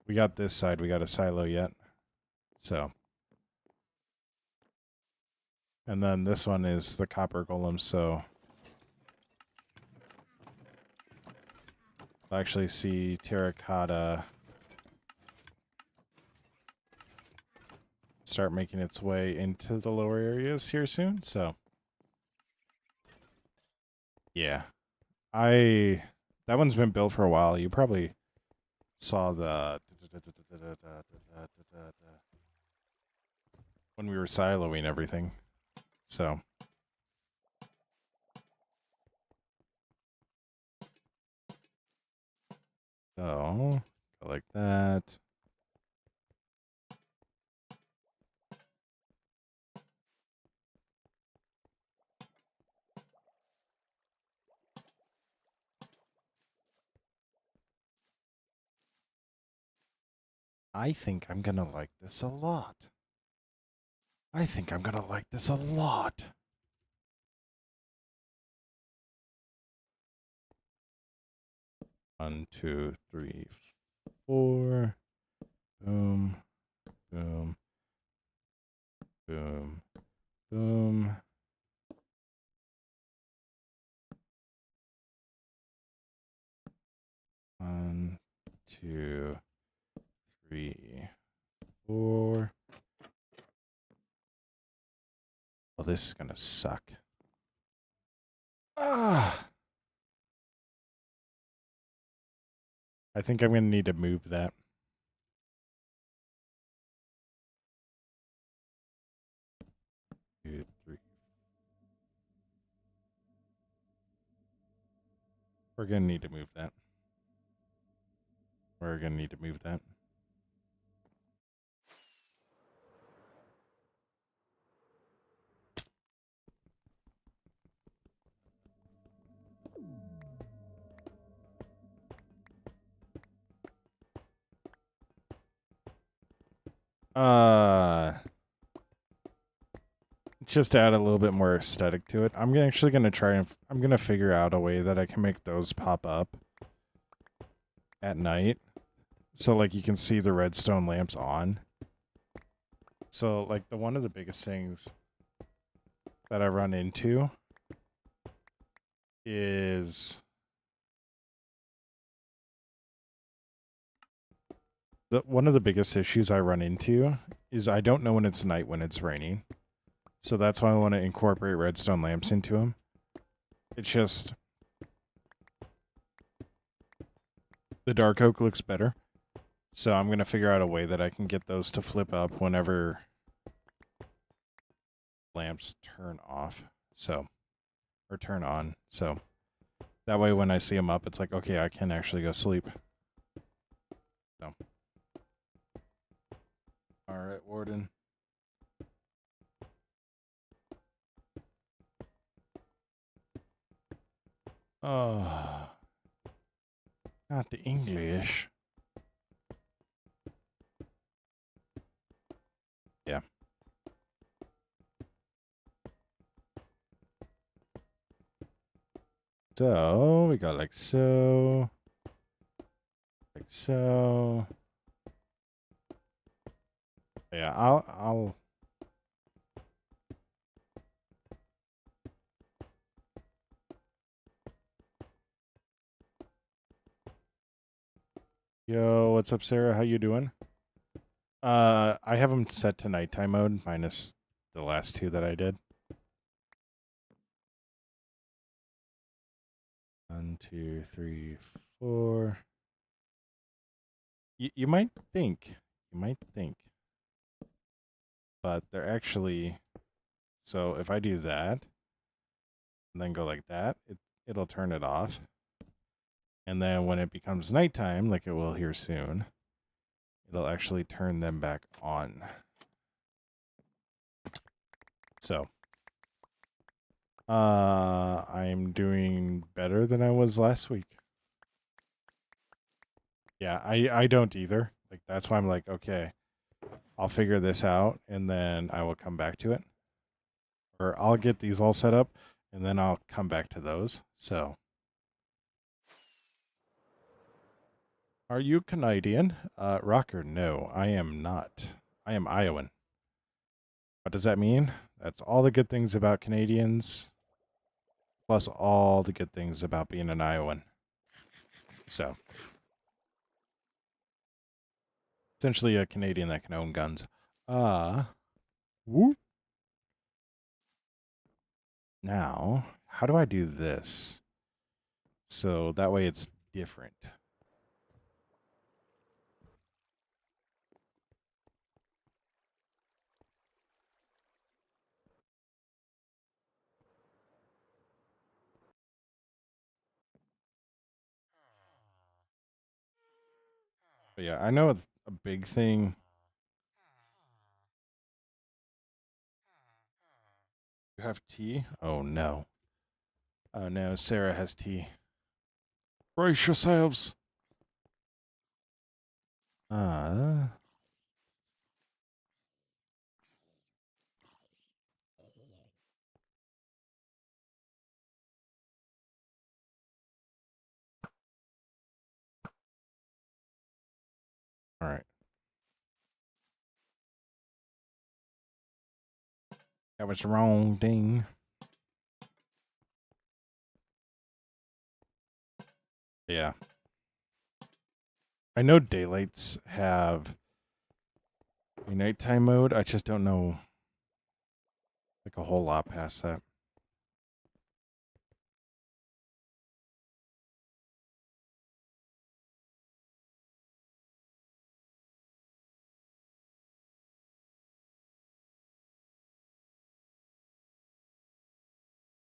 We got this side. We got a silo yet. So, and then this one is the copper golem. So, I'll actually see terracotta start making its way into the lower areas here soon. So, yeah, that one's been built for a while. You probably saw the when we were siloing everything. So, go like that. I think I'm going to like this a lot. I think I'm going to like this a lot. One, two, three, four. Boom, boom, boom, boom. One, two, three, four. Well, this is going to suck. Ah. I think I'm going to need to move that. Two, three. We're going to need to move that. We're going to need to move that. Just to add a little bit more aesthetic to it, I'm actually going to try and I'm going to figure out a way that I can make those pop up at night. So like you can see the redstone lamps on. So like one of the biggest things that I run into is one of the biggest issues I run into is I don't know when it's night when it's raining. So that's why I want to incorporate redstone lamps into them. It's just the dark oak looks better. So I'm going to figure out a way that I can get those to flip up whenever lamps turn off. So, or turn on. So that way when I see them up, it's like, okay, I can actually go sleep. So. All right, Warden. Oh, not the English. Yeah. So we got like so. Like so. Yeah, I'll Yo, what's up, Sarah? How you doing? I have them set to nighttime mode, minus the last two that I did. 1, 2, 3, 4. You might think, but they're actually. So if I do that, and then go like that, it'll turn it off. And then when it becomes nighttime, like it will here soon, it'll actually turn them back on. So, I'm doing better than I was last week. Yeah, I don't either. Like that's why I'm like, okay, I'll figure this out and then I will come back to it. Or I'll get these all set up and then I'll come back to those. So, are you Canadian? Rocker, no, I am not. I am Iowan. What does that mean? That's all the good things about Canadians, plus all the good things about being an Iowan. So, essentially a Canadian that can own guns. Whoop. Now, how do I do this? So that way it's different. But yeah, I know it's a big thing. You have tea? Oh no. Oh no, Sarah has tea. Brace yourselves. All right. That was the wrong thing. Yeah. I know daylights have a nighttime mode. I just don't know like a whole lot past that.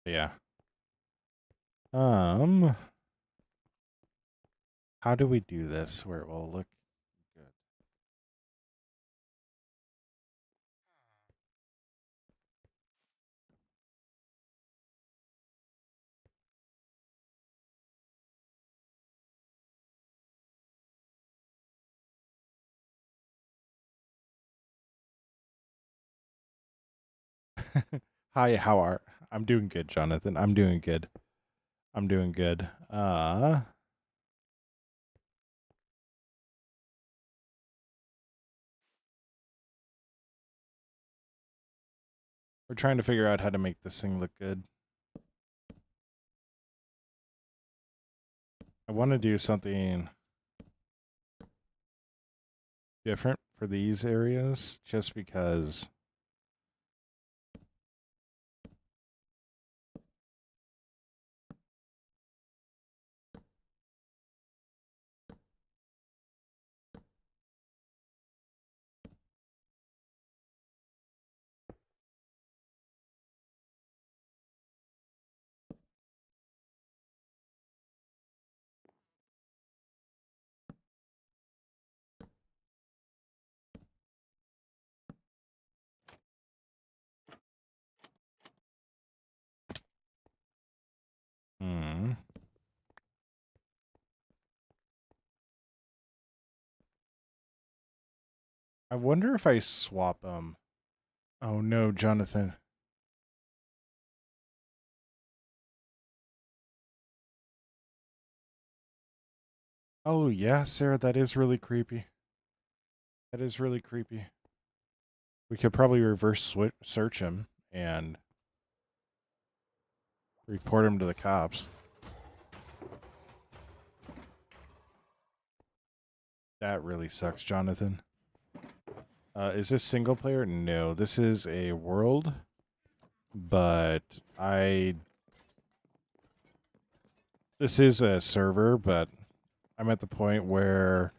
Yeah. How do we do this where it will look good? Hi, how are? I'm doing good, Jonathan. I'm doing good. I'm doing good. We're trying to figure out how to make this thing look good. I want to do something different for these areas just because hmm, I wonder if I swap them. Oh no, Jonathan. Oh yeah, Sarah, that is really creepy. That is really creepy. We could probably search him and report him to the cops. That really sucks, Jonathan. Is this single player? No, this is a world, but this is a server, but I'm at the point where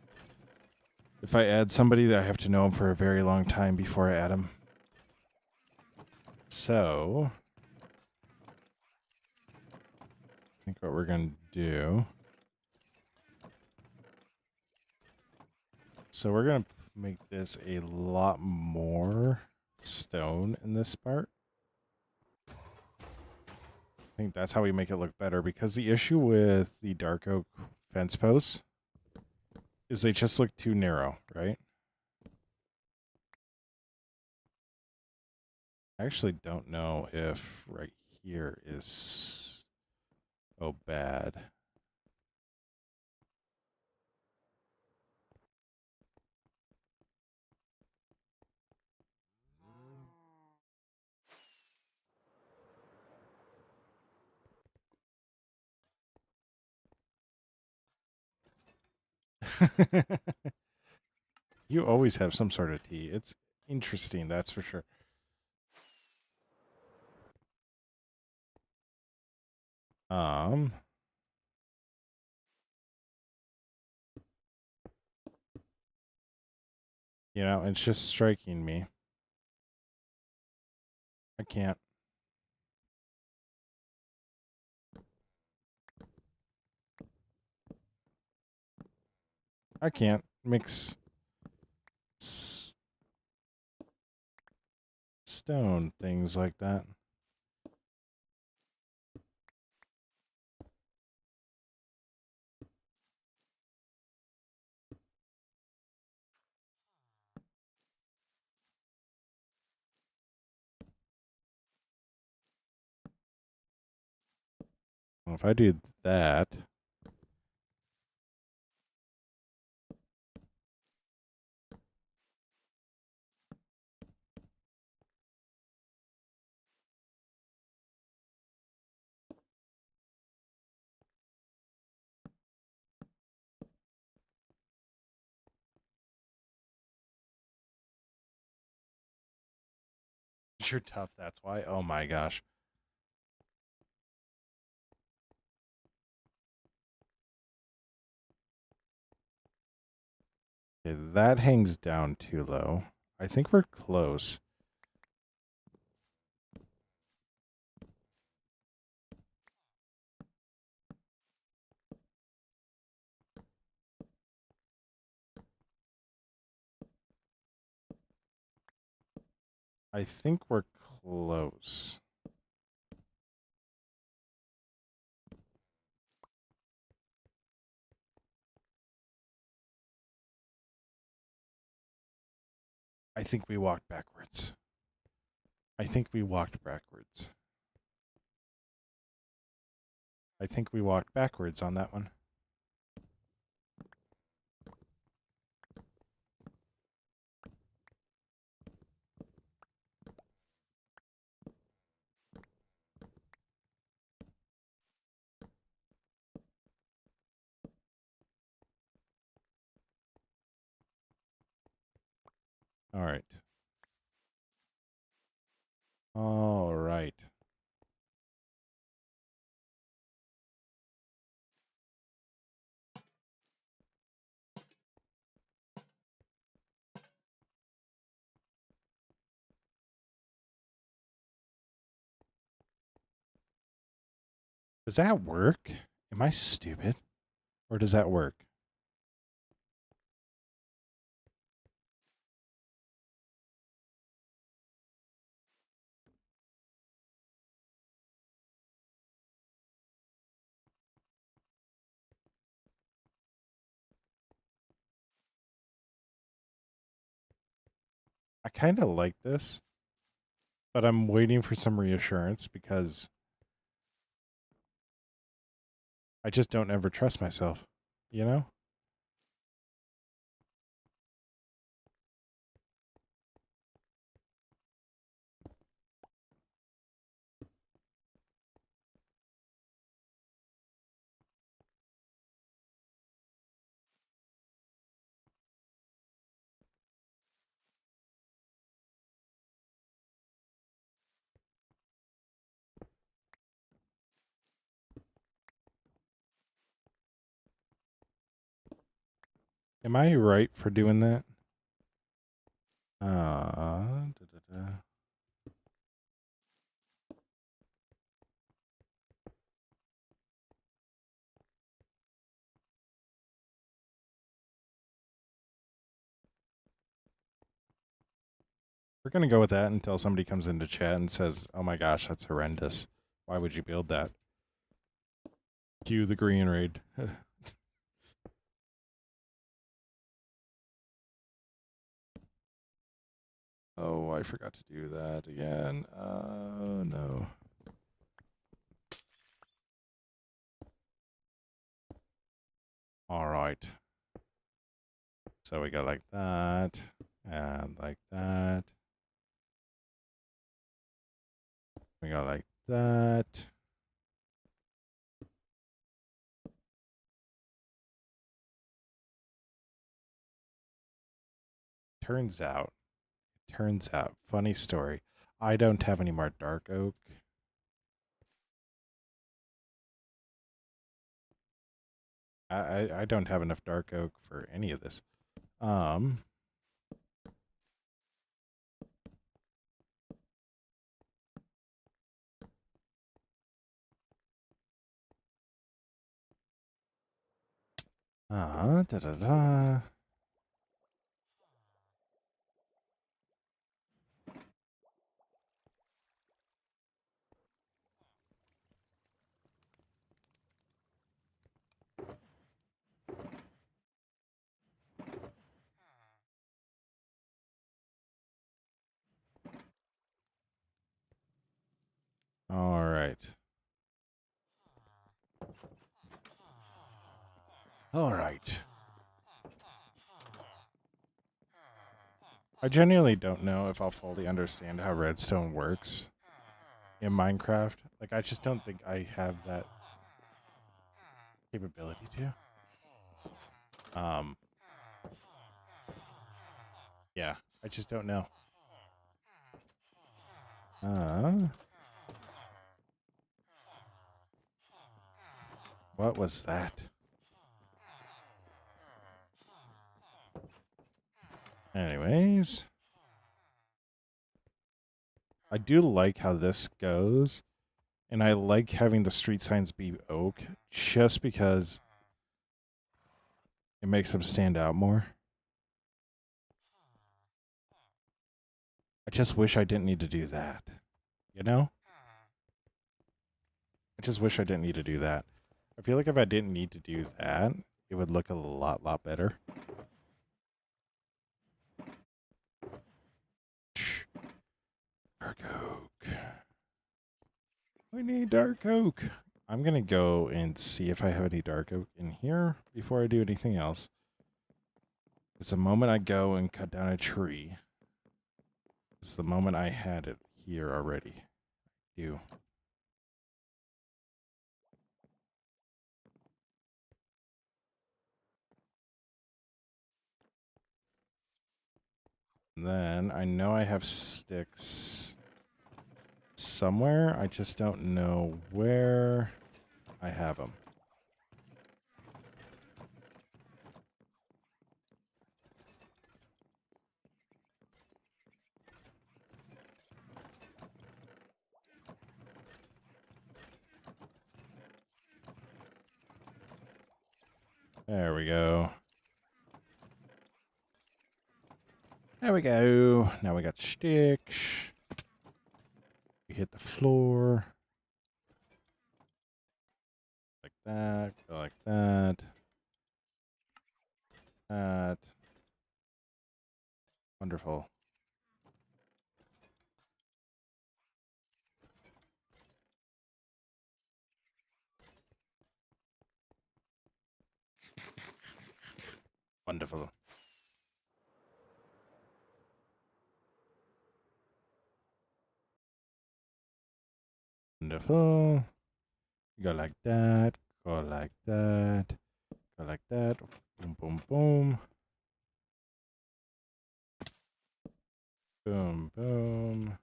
if I add somebody, I have to know them for a very long time before I add them. So, I think what we're going to do. So, we're going to make this a lot more stone in this part. I think that's how we make it look better because the issue with the dark oak fence posts is they just look too narrow, right? I actually don't know if right here is bad. You always have some sort of tea. It's interesting, that's for sure. Um, it's just striking me. I can't. I can't mix stone things like that. Well, if I do that, you're tough. That's why. Oh my gosh. Okay, that hangs down too low. I think we're close. I think we're close. I think we walked backwards. I think we walked backwards. I think we walked backwards on that one. All right. All right. Does that work? Am I stupid? Or does that work? I kind of like this, but I'm waiting for some reassurance because I just don't ever trust myself, you know? Am I right for doing that? Da. We're going to go with that until somebody comes into chat and says, oh my gosh, that's horrendous. Why would you build that? Cue the green raid. Oh, I forgot to do that again. Oh, no. All right. So we go like that, and like that. We go like that. Turns out, funny story. I don't have any more dark oak. I don't have enough dark oak for any of this. Da da da. All right. All right. I genuinely don't know if I'll fully understand how redstone works in Minecraft. Like, I just don't think I have that capability to. Yeah, I just don't know. What was that? Anyways, I do like how this goes, and I like having the street signs be oak just because it makes them stand out more. I just wish I didn't need to do that. You know? I just wish I didn't need to do that. I feel like if I didn't need to do that, it would look a lot better. Dark oak. We need dark oak. I'm going to go and see if I have any dark oak in here before I do anything else. It's the moment I go and cut down a tree. It's the moment I had it here already. You. Then I know I have sticks somewhere. I just don't know where I have them. There we go. There we go. Now we got sticks. We hit the floor. Like that. Go like that. That. Wonderful. Wonderful. Wonderful. Go like that. Go like that. Go like that. Boom, boom, boom. Boom, boom.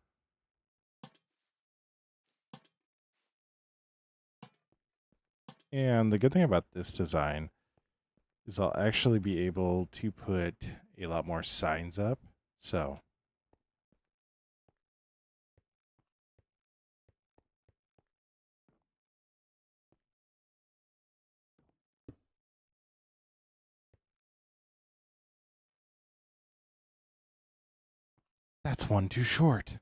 And the good thing about this design is I'll actually be able to put a lot more signs up. So that's one too short.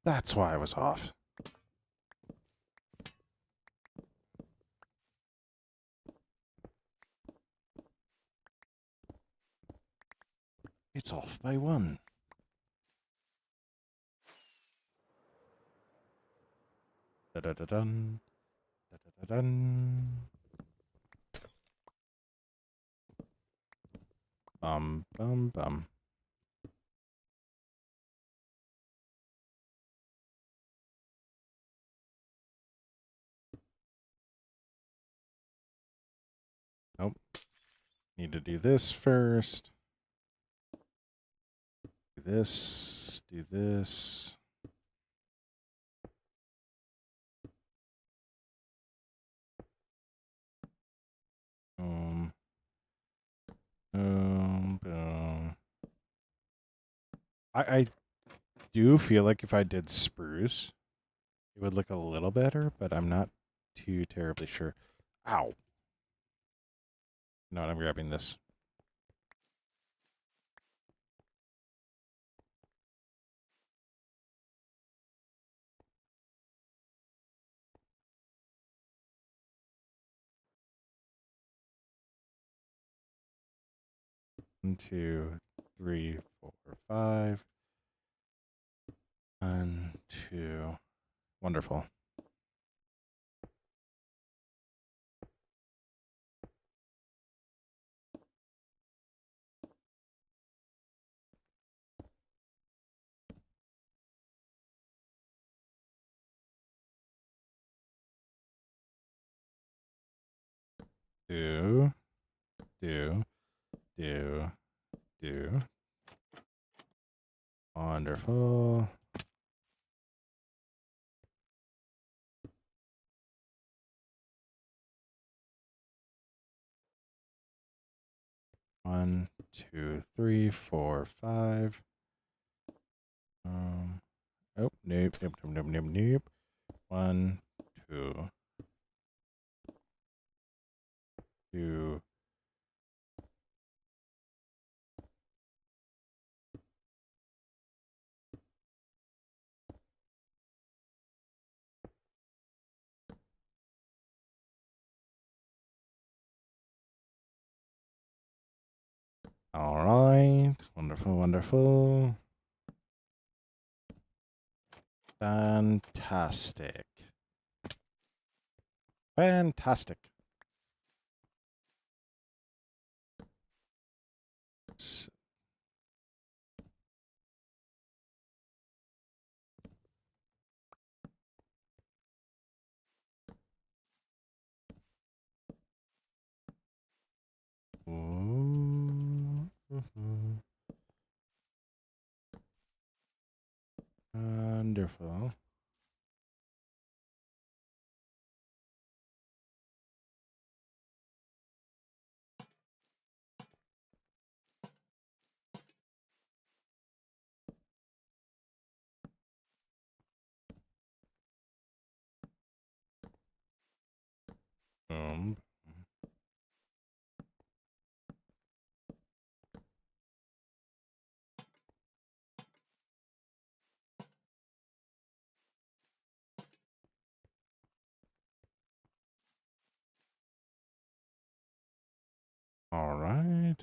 That's why I was off. It's off by one. Da-da-da-dun. Da-da-da-dun. Bum, bum, bum. Nope. Need to do this first. Do this. Do this. Boom. Boom. Boom. I do feel like if I did spruce, it would look a little better, but I'm not too terribly sure. Ow. No, I'm grabbing this. One, two, three, four, five. 1, 2. Wonderful. Do, do, do, do. Wonderful. One, two, three, four, five. Oh, nope, nope, nope, nope, nope, nope. 1, 2, 2, All right. Wonderful, wonderful. Fantastic. Fantastic. Ooh. Wonderful. Boom. All right.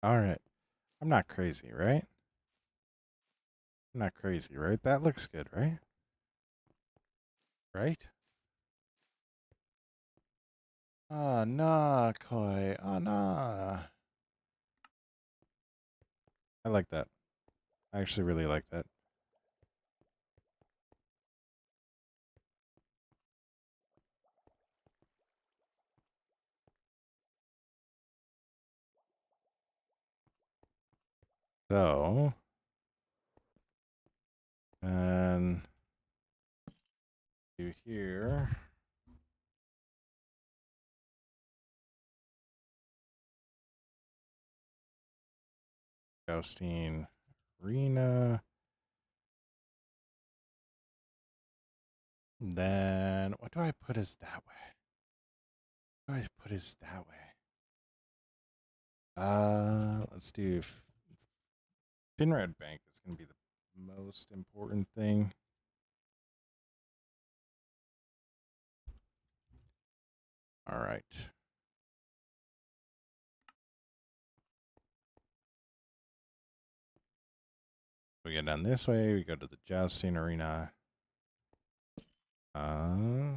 All right. I'm not crazy, right? I'm not crazy, right? That looks good, right? Right? Ah, nah, Koi. Ah, nah. I like that. I actually really like that. So, and do here. Jousting arena. Then what do I put as that way? What do I put as that way? Let's do Finrad Bank is going to be the most important thing. All right. We get down this way. We go to the jousting arena. Uh,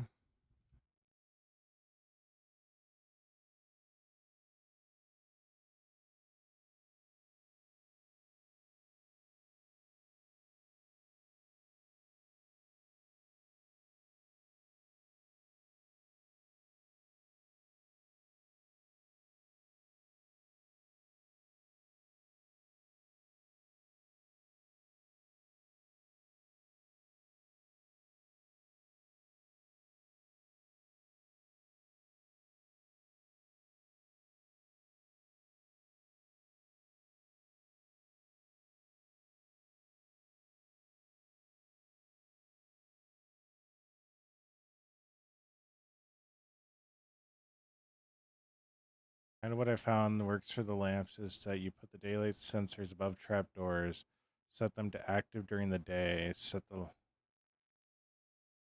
And what I found works for the lamps is that you put the daylight sensors above trapdoors, set them to active during the day, set the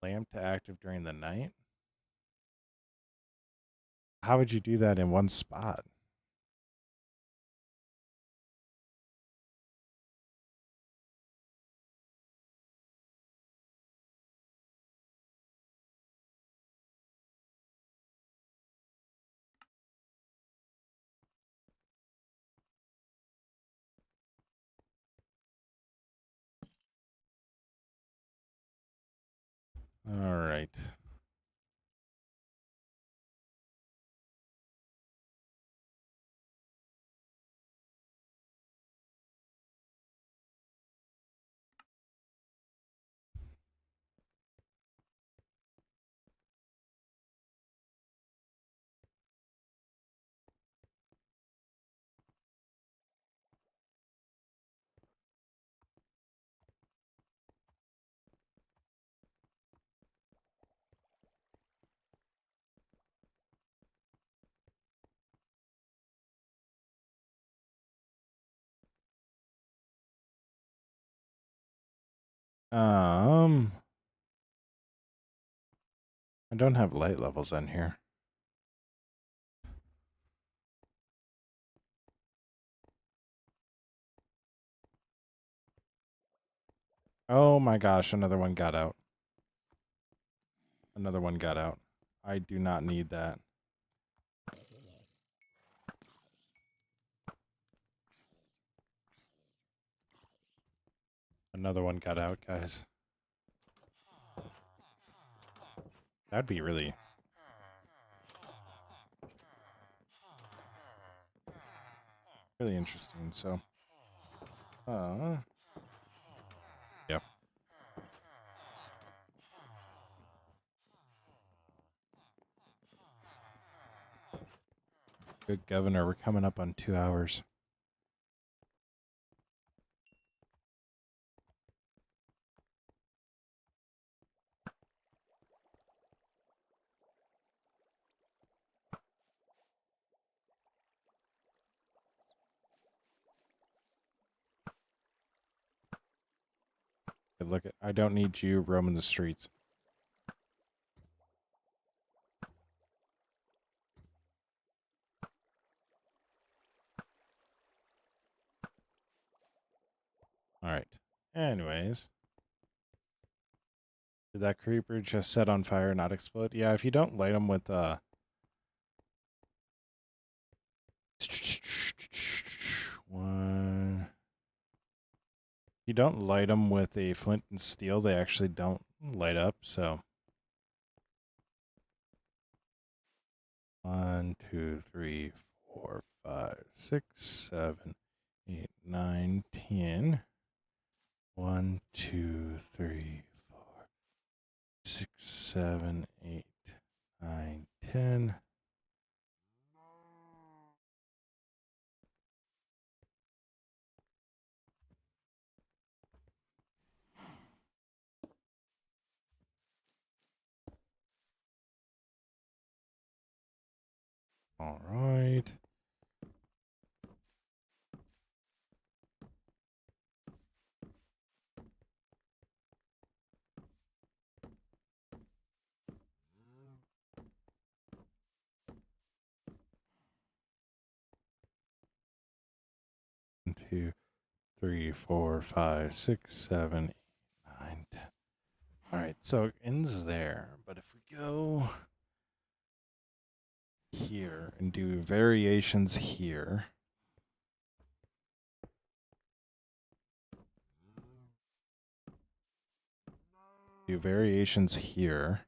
lamp to active during the night. How would you do that in one spot? All right. I don't have light levels on here. Oh my gosh, another one got out. Another one got out. I do not need that. Another one got out, guys. That'd be really interesting. So, yep. Good governor. We're coming up on 2 hours. Look at, I don't need you roaming the streets. All right. Anyways, did that creeper just set on fire, not explode? Yeah, if you don't light them with one, you don't light them with a flint and steel, they actually don't light up. So 1, 2, 3, 4, 5, 6, 7, 8, 9, 10. 1, 2, 3, 4, 6, 7, 8, 9, 10. All right. One, 2, 3, 4, 5, 6, 7, 8, 9, 10. All right, so it ends there. But if we go here and do variations here, do variations here.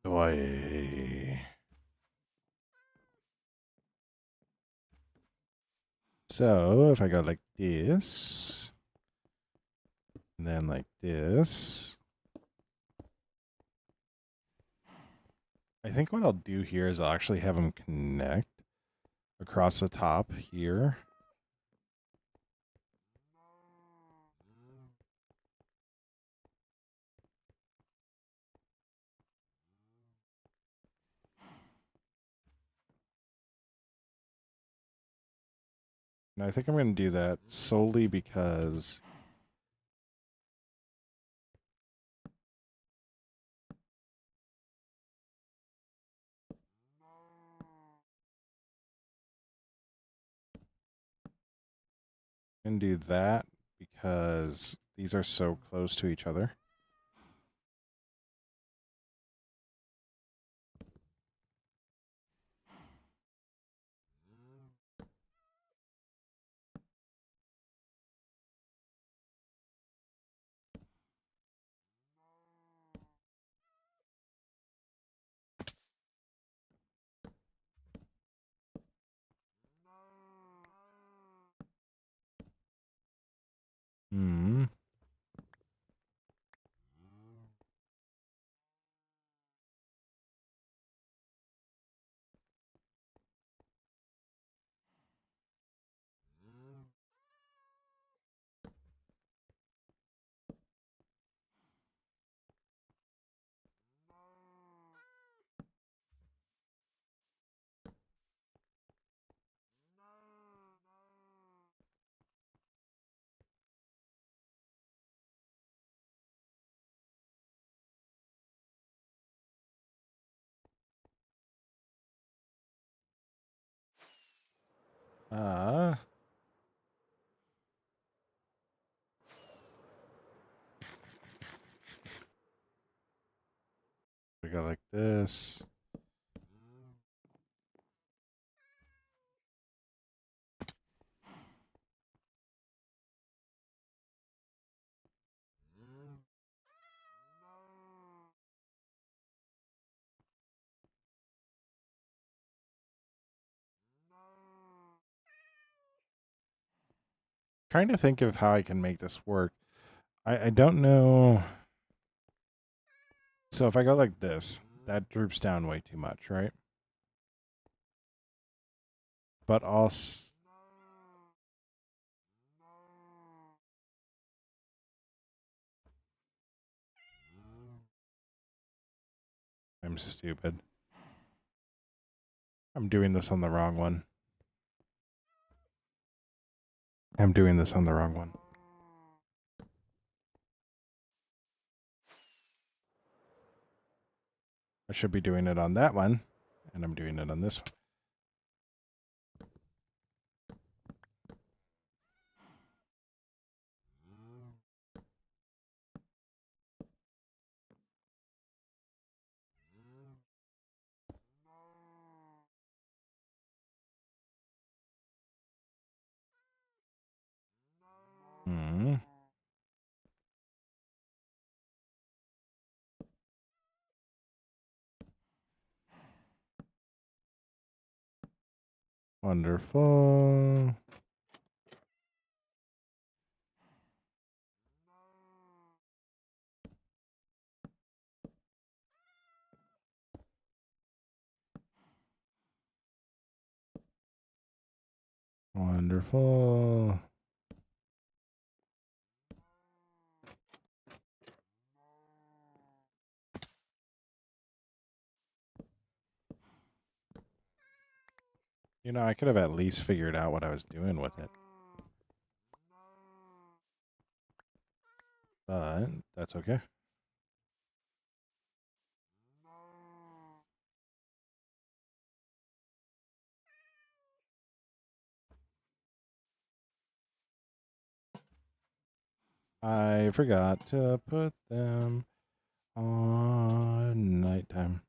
Do I... So if I go like this, and then like this, I think what I'll do here is I'll actually have them connect across the top here. And I think I'm going to do that solely because I'm going to do that because these are so close to each other. Hmm. Uh, we go like this. Trying to think of how I can make this work. I don't know. So if I go like this, that droops down way too much, right? But also, I'm stupid. I'm doing this on the wrong one. I'm doing this on the wrong one. I should be doing it on that one, and I'm doing it on this one. Wonderful. Wonderful. You know, I could have at least figured out what I was doing with it. But that's okay. I forgot to put them on nighttime.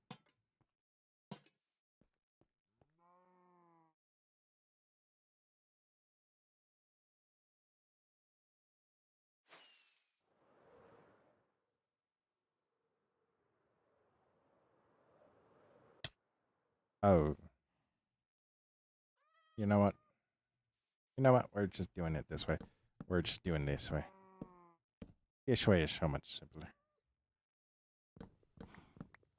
Oh, you know what? You know what? We're just doing it this way. We're just doing this way. This way is so much simpler.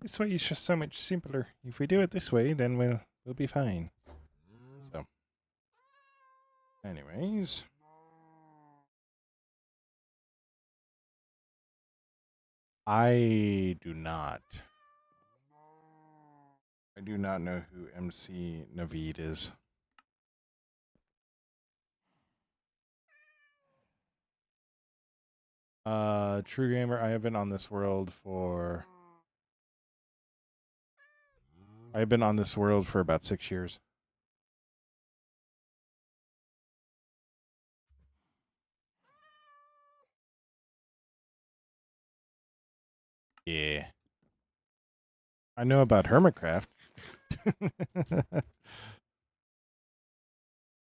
This way is just so much simpler. If we do it this way, then we'll be fine. So, anyways, I do not. I do not know who MC Naveed is. True Gamer, I have been on this world for. I've been on this world for about 6 years. Yeah. I know about Hermitcraft.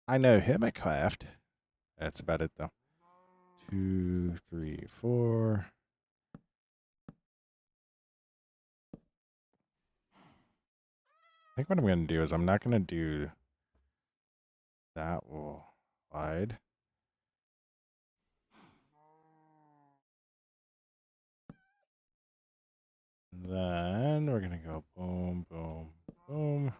I know Hermitcraft. That's about it, though. 2, 3, 4. I think what I'm going to do is I'm not going to do that wide. Then we're going to go boom, boom, boom.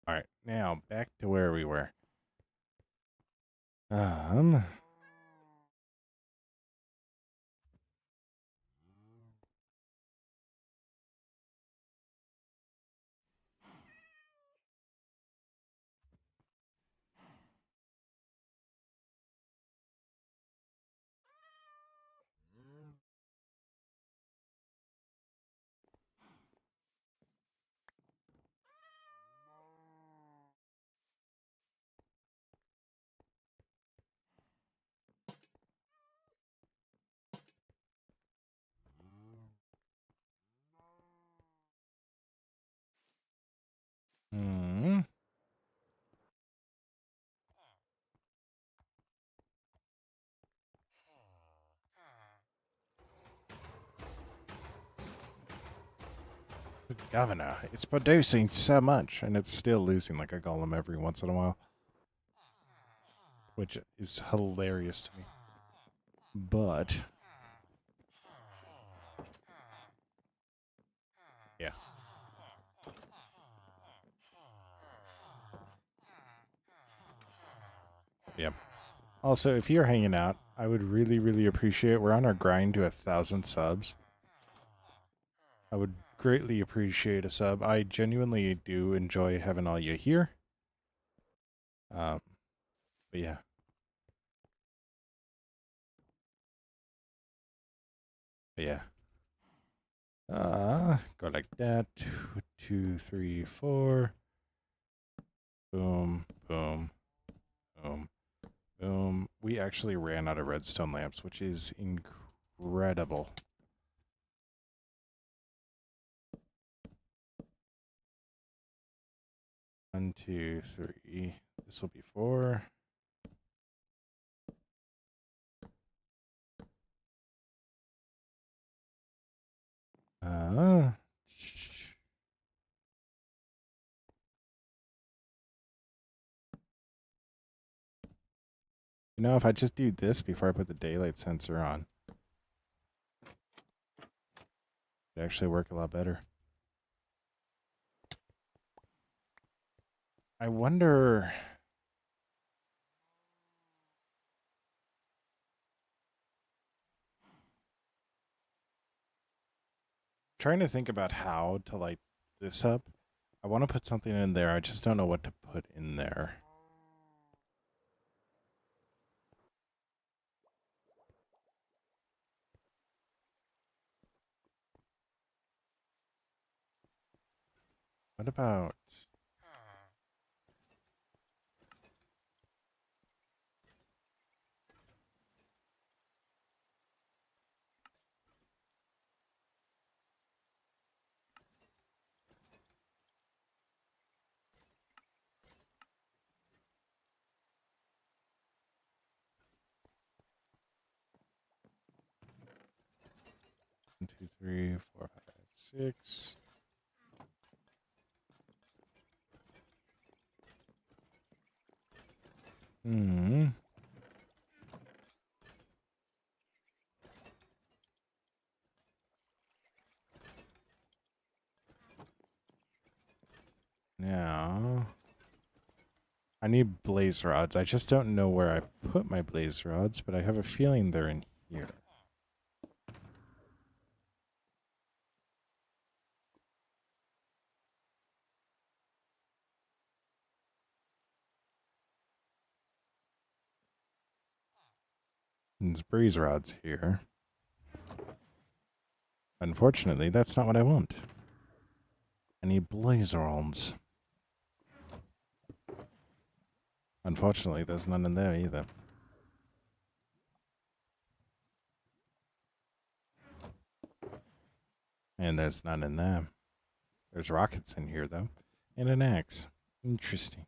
All right, now back to where we were. Um, Hmm. Governor, it's producing so much, and it's still losing like a golem every once in a while, which is hilarious to me. But yeah, yeah. Also, if you're hanging out, I would really, really appreciate. We're on our grind to 1,000 subs. I would greatly appreciate a sub. I genuinely do enjoy having all you here. But yeah. But yeah. Go like that. 2, 3, 4. Boom, boom, boom, boom. We actually ran out of redstone lamps, which is incredible. One, two, three. This will be 4. Uh, you know, if I just do this before I put the daylight sensor on, it'd actually work a lot better. I wonder. Trying to think about how to light this up. I want to put something in there. I just don't know what to put in there. What about... One, two, three, four, five, 6. Hmm. Now... I need blaze rods. I just don't know where I put my blaze rods, but I have a feeling they're in here. There's breeze rods here. Unfortunately, that's not what I want. I need blaze rods. Unfortunately, there's none in there either. And there's none in there. There's rockets in here, though. And an axe. Interesting.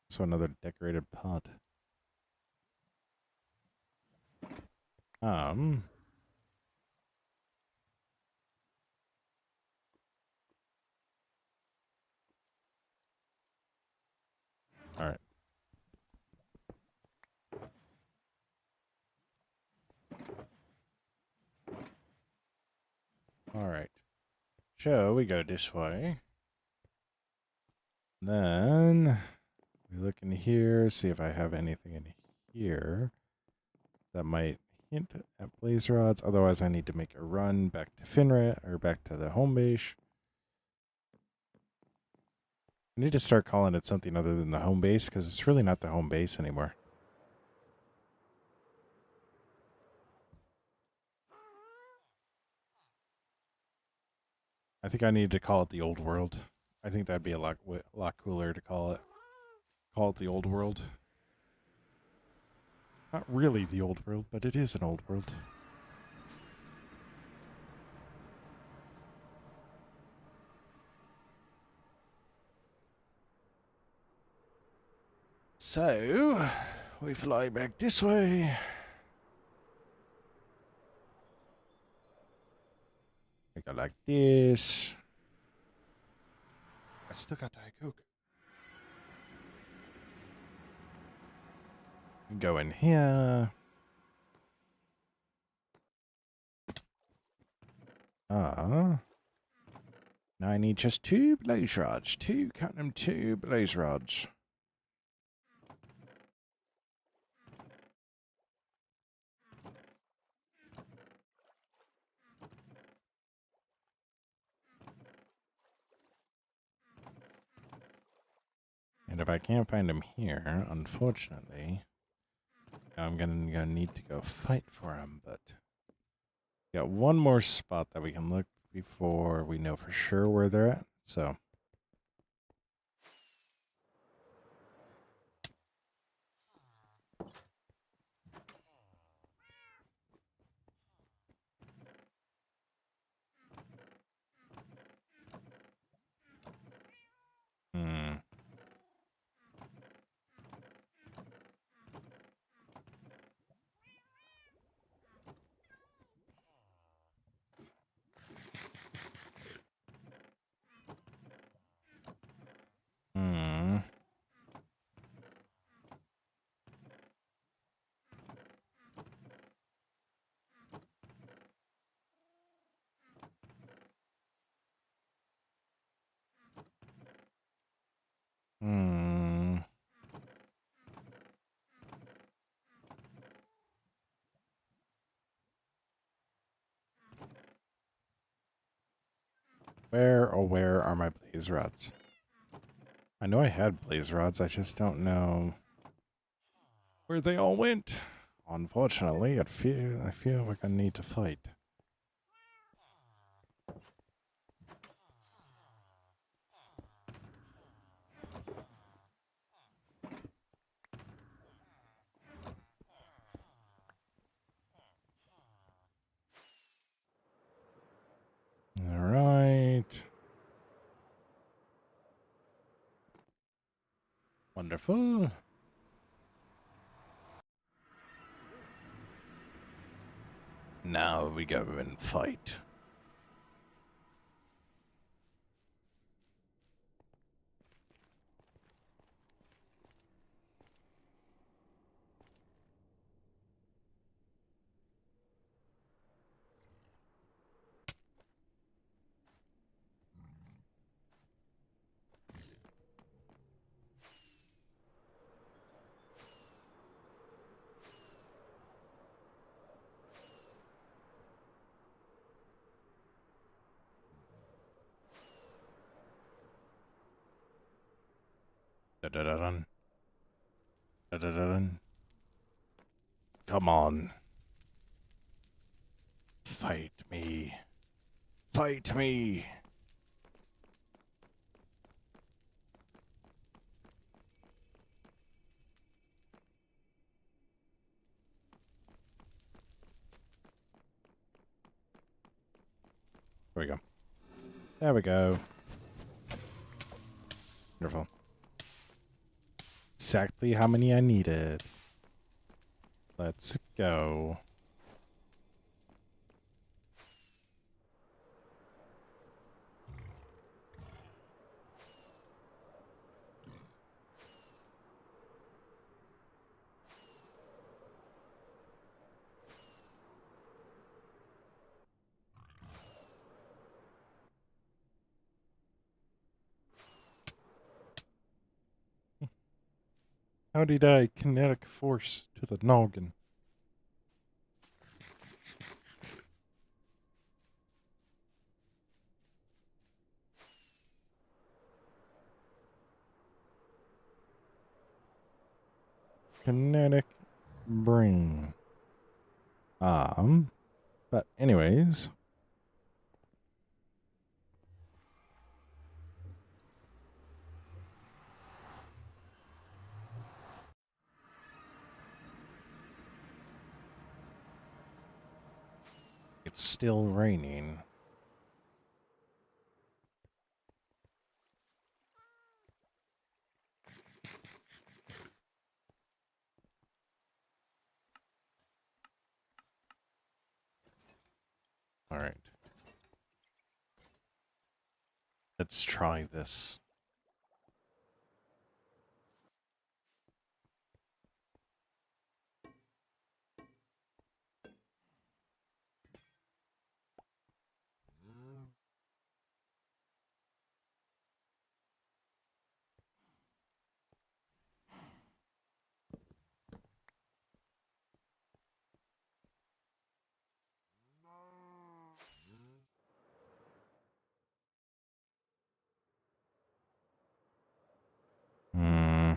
So another decorated pot. Alright. Alright. So we go this way. Then we look in here, see if I have anything in here that might hint at blaze rods. Otherwise, I need to make a run back to Finra or back to the home base. I need to start calling it something other than the home base because it's really not the home base anymore. I think I need to call it the old world. I think that'd be a lot cooler to call it. Call it the old world. Not really the old world, but it is an old world. So, we fly back this way. I go like this. I still got Diet Coke. Go in here. Now I need just 2 blaze rods. 2, count them, 2 blaze rods. And if I can't find them here, unfortunately, I'm gonna need to go fight for them. But got one more spot that we can look before we know for sure where they're at. So. Hmm. Hmm. Hmm. Where are my blaze rods? I know I had blaze rods. I just don't know where they all went. Unfortunately, I feel like I need to fight. All right. Wonderful. Now we go and fight. Da-da-da-dun. Da-da-da-dun. Come on. Fight me. Fight me. There we go. There we go. Wonderful. Exactly how many I needed. Let's go. How did I kinetic force to the noggin? Kinetic brain. But anyways. It's still raining. Let's try this. Hmm.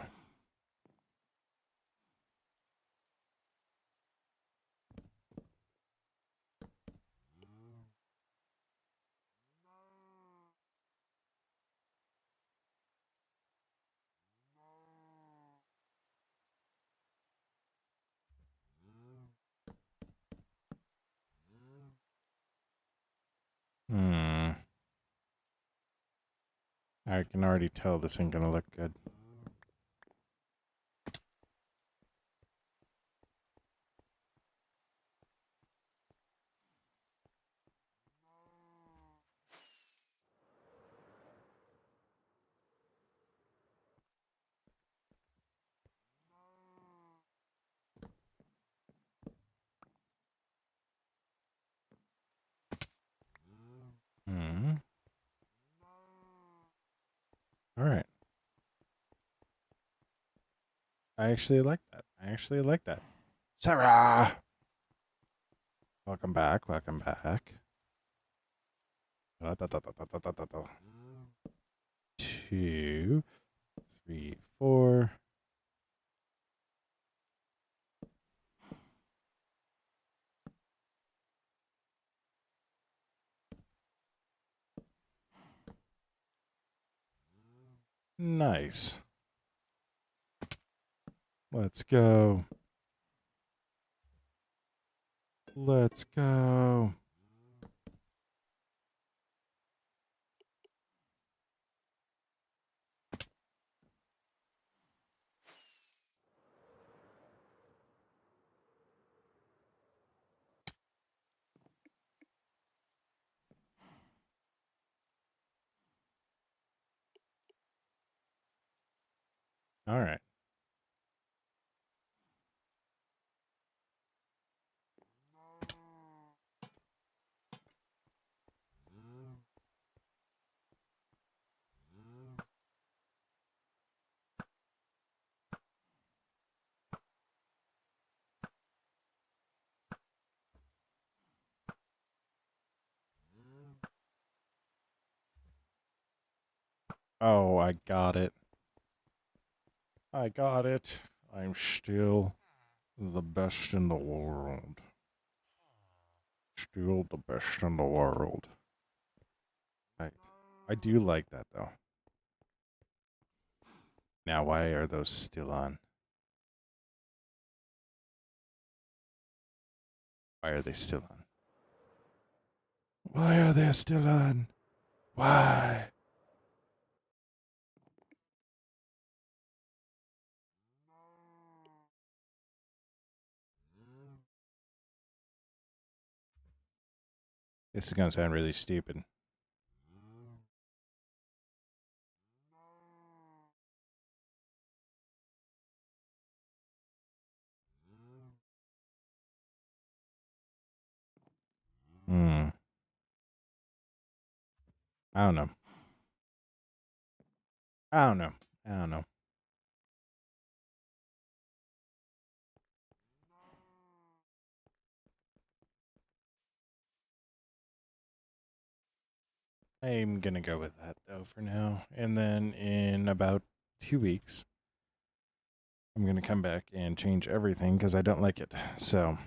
Hmm. I can already tell this ain't gonna look good. Hmm. All right. I actually like that. I actually like that. Sarah! Welcome back. Welcome back. 2, 3, 4. Nice. Let's go. Let's go. All right. Oh, I got it. I got it. I'm still the best in the world. Still the best in the world. I do like that though. Now, why are those still on? Why are they still on? Why are they still on? Why? This is gonna sound really stupid. Hmm. I don't know. I don't know. I don't know. I'm gonna go with that though for now. And then in about 2 weeks, I'm gonna come back and change everything because I don't like it. So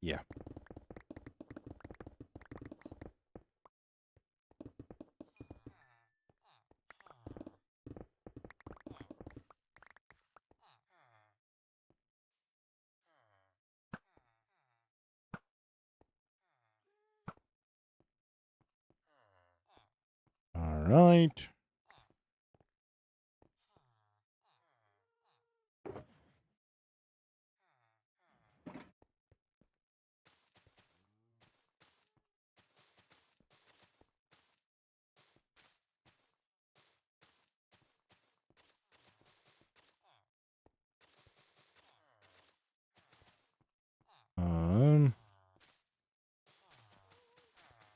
yeah. All right.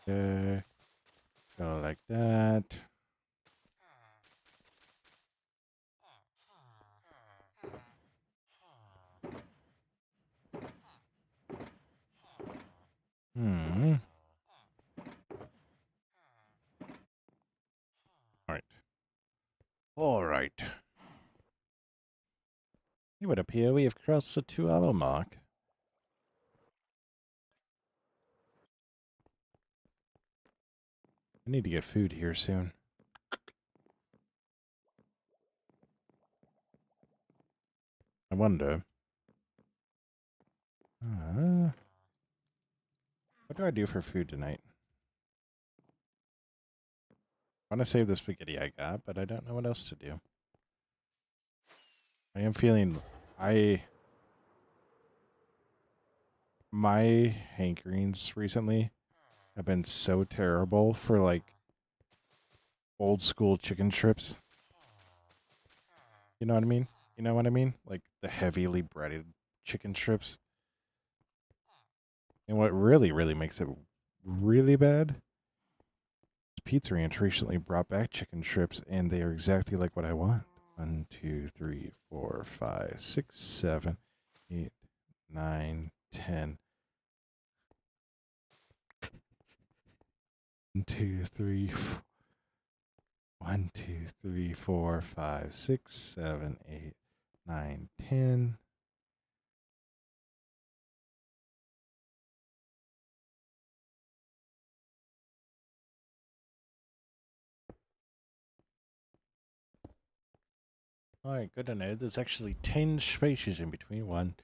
Okay. Go like that. Hmm. All right. All right. It would appear we have crossed the 2-hour mark. I need to get food here soon. I wonder. What do I do for food tonight? I want to save the spaghetti I got, but I don't know what else to do. I am feeling... My hankerings recently have been so terrible for, like, old school chicken strips. You know what I mean? You know what I mean? Like the heavily breaded chicken strips. And what really, really makes it really bad is Pizza Ranch recently brought back chicken strips, and they are exactly like what I want. 1, 2, 3, 4, 5, 6, 7, 8, 9, 10. 1, 2, 3, 4. 1, 2, 3, 4, 5, 6, 7, 8, 9, 10. All right, good to know. There's actually 10 spaces in between. 1,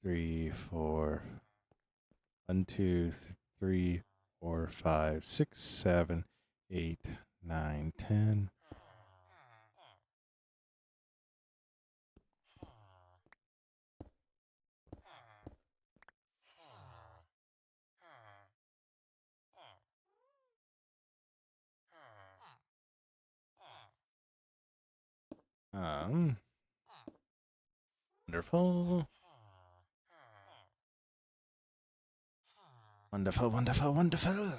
3, 4. 1, 2, 3, 4, 5, 6, 7, 8, 9, 10. Wonderful. Wonderful, wonderful, wonderful.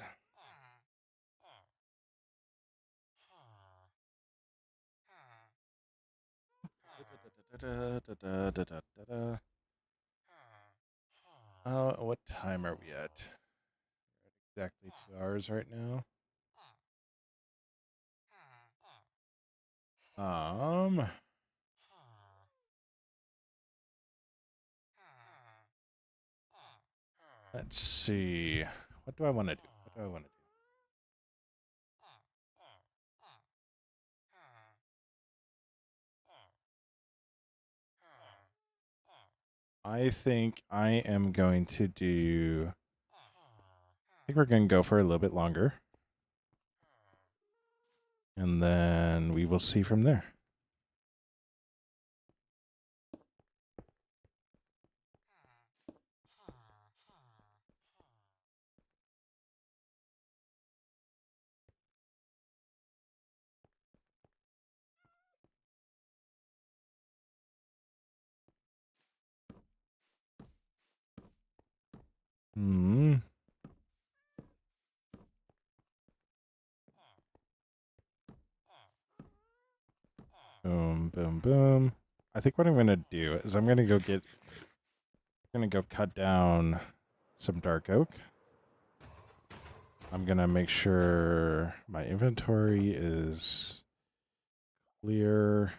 What time are we at? Exactly 2 hours right now. Um, let's see. What do I want to do? What do I want to do? I think I am going to do. I think we're going to go for a little bit longer. And then we will see from there. Hmm. Boom, boom, boom. I think what I'm going to do is I'm going to go cut down some dark oak. I'm going to make sure my inventory is clear.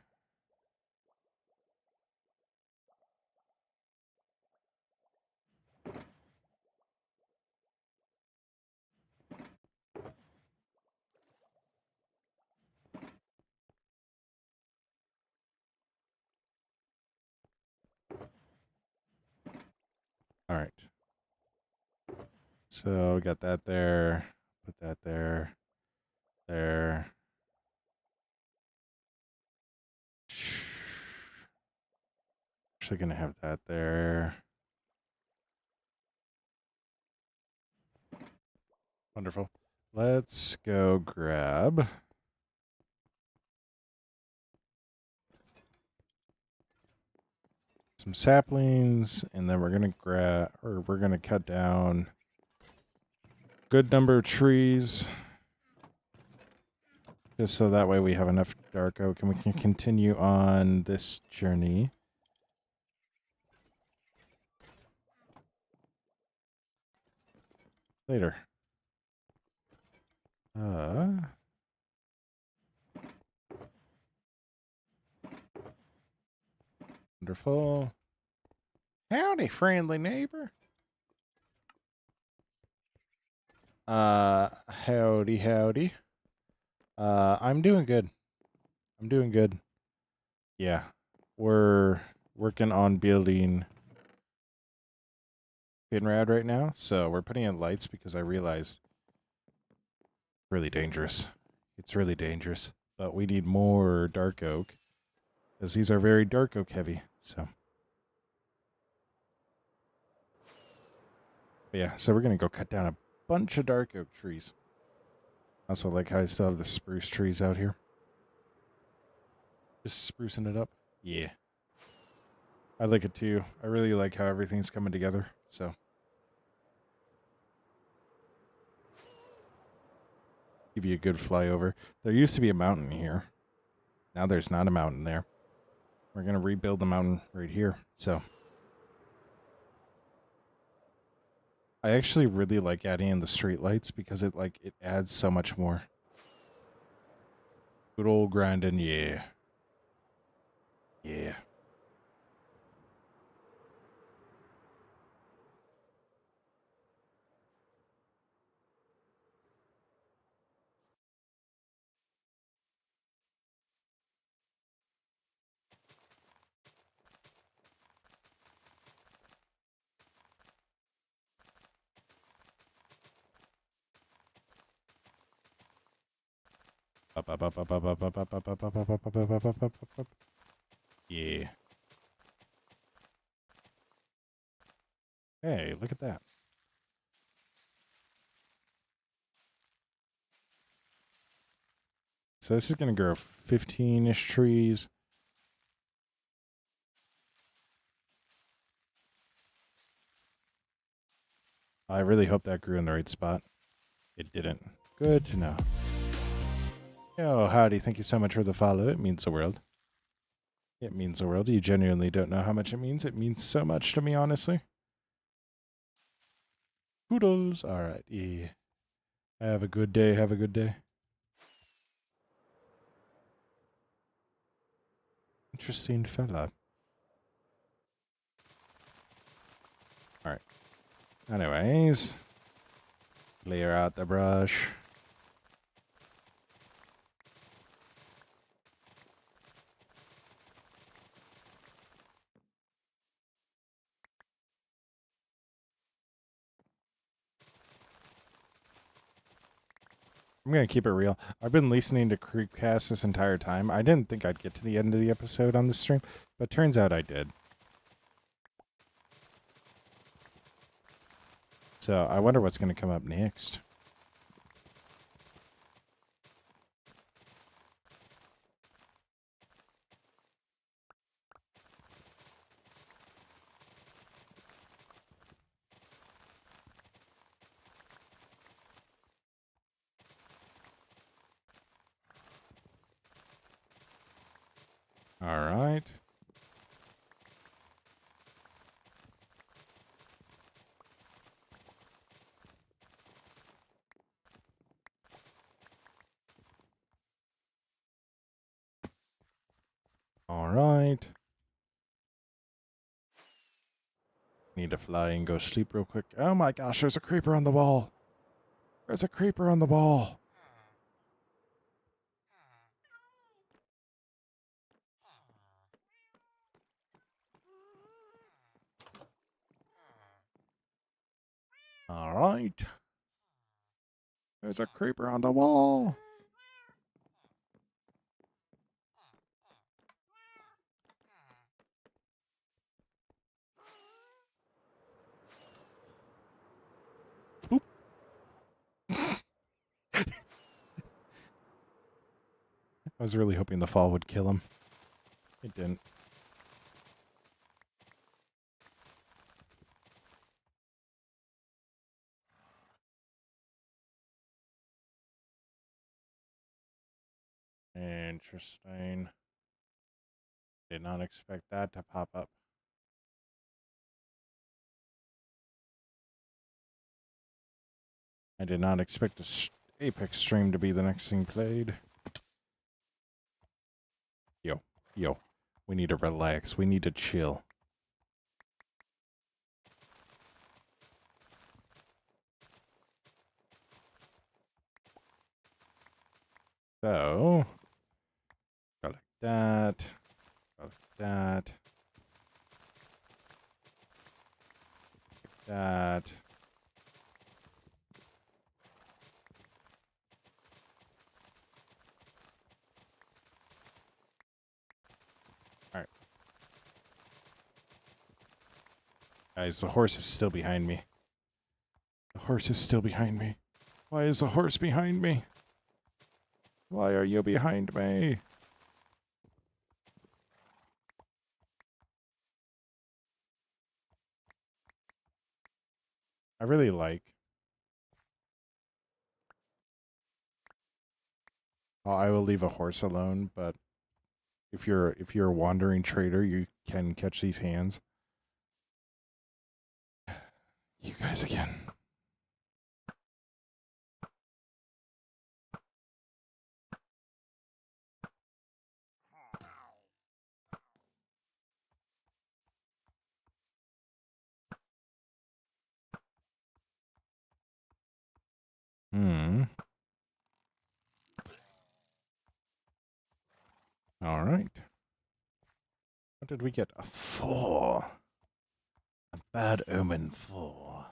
All right. So we got that there. Put that there. There. Actually going to have that there. Wonderful. Let's go grab some saplings, and then we're going to cut down good number of trees. Just so that way we have enough dark oak and we can continue on this journey. Later. Wonderful. Howdy, friendly neighbor. Howdy, howdy. I'm doing good. I'm doing good. Yeah. We're working on building Finrad right now, so we're putting in lights because I realized it's really dangerous. It's really dangerous. But we need more dark oak because these are very dark oak heavy. So, but yeah, so we're gonna go cut down a bunch of dark oak trees. Also like how I still have the spruce trees out here. Just sprucing it up. Yeah. I like it too. I really like how everything's coming together. So, give you a good flyover. There used to be a mountain here. Now there's not a mountain there. We're going to rebuild the mountain right here. So, I actually really like adding in the street lights because it adds so much more. Good old grinding, yeah. Yeah. Yeah. Hey, look at that. So this is going to grow 15-ish trees. I really hope that grew in the right spot. It didn't. Good to know. Oh, howdy. Thank you so much for the follow. It means the world. It means the world. You genuinely don't know how much it means. It means so much to me, honestly. Poodles. All right. Yeah. Have a good day. Have a good day. Interesting fella. All right. Anyways, clear out the brush. I'm going to keep it real. I've been listening to Creepcast this entire time. I didn't think I'd get to the end of the episode on this stream, but turns out I did. So I wonder what's going to come up next. All right. All right. Need to fly and go sleep real quick. Oh my gosh, there's a creeper on the wall. There's a creeper on the wall. All right. There's a creeper on the wall. Boop. I was really hoping the fall would kill him. It didn't. Interesting. Did not expect that to pop up. I did not expect a Apex stream to be the next thing played. Yo, we need to relax. We need to chill. So, go like that. Go like that. Like that. Alright. Guys, the horse is still behind me. The horse is still behind me. Why is the horse behind me? Why are you behind me? I really like. I will leave a horse alone, but if you're a wandering trader, you can catch these hands. You guys again. All right. What did we get? A 4. A bad omen 4.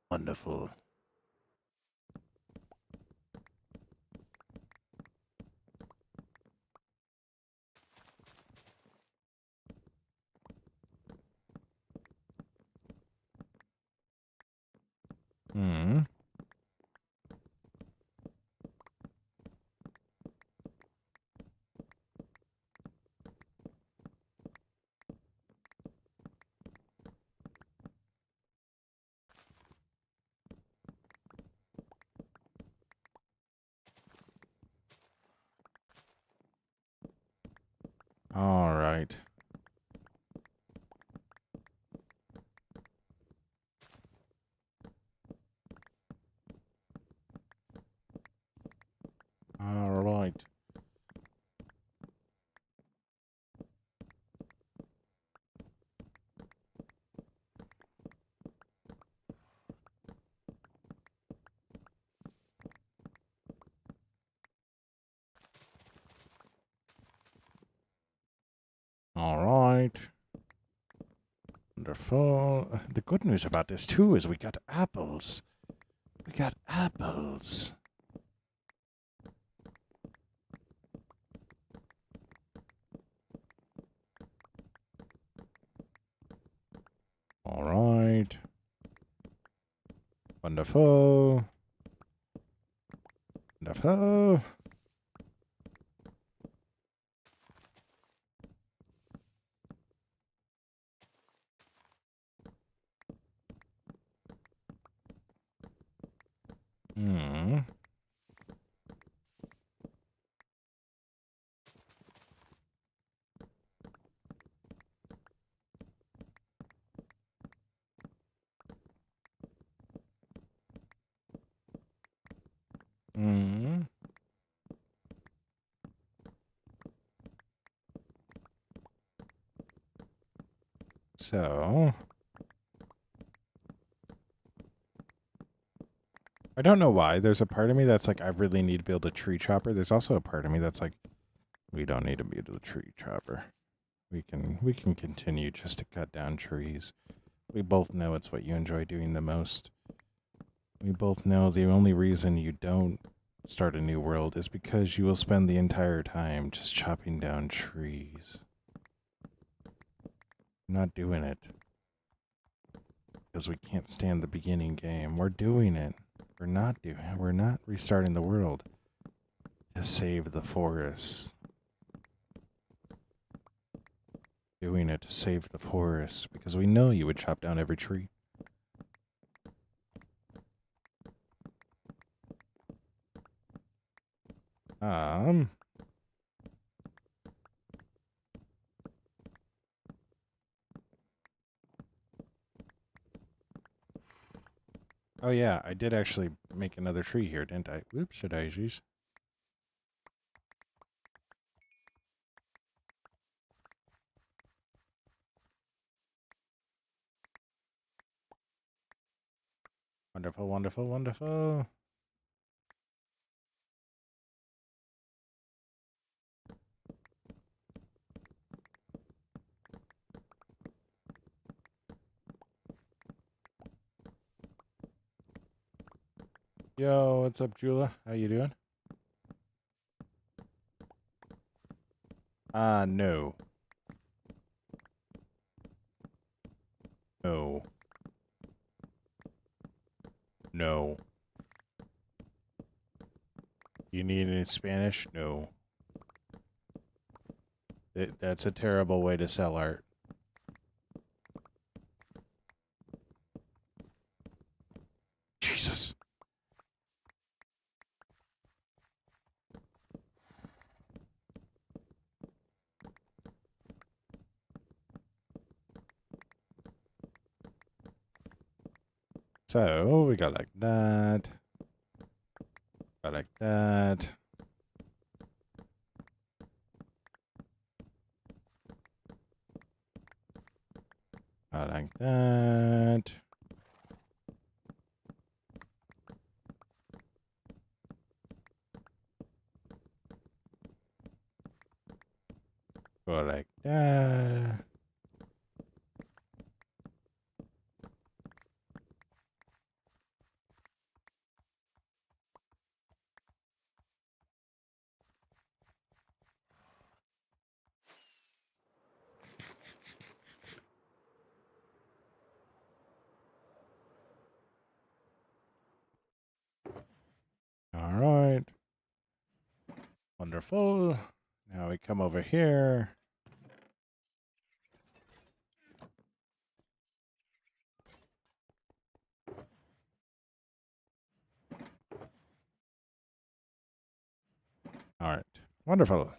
Wonderful. All right. All right. All right. Wonderful. The good news about this, too, is we got apples. We got apples. All right. Wonderful. Wonderful. So, I don't know why. There's a part of me that's like, I really need to build a tree chopper. There's also a part of me that's like, we don't need to build a tree chopper. We can continue just to cut down trees. We both know it's what you enjoy doing the most. We both know the only reason you don't start a new world is because you will spend the entire time just chopping down trees. I'm not doing it because we can't stand the beginning game. We're doing it. We're not restarting the world to save the forests. Doing it to save the forests because we know you would chop down every tree. Oh yeah, I did actually make another tree here, didn't I? Whoops, daisies. Wonderful, wonderful, wonderful. Yo, what's up, Jula? How you doing? No. No. No. You need it in Spanish? No. That's a terrible way to sell art. Jesus. So we got like that. Got like that. Got like that. Go like that. All right. Wonderful. Now we come over here. All right. Wonderful.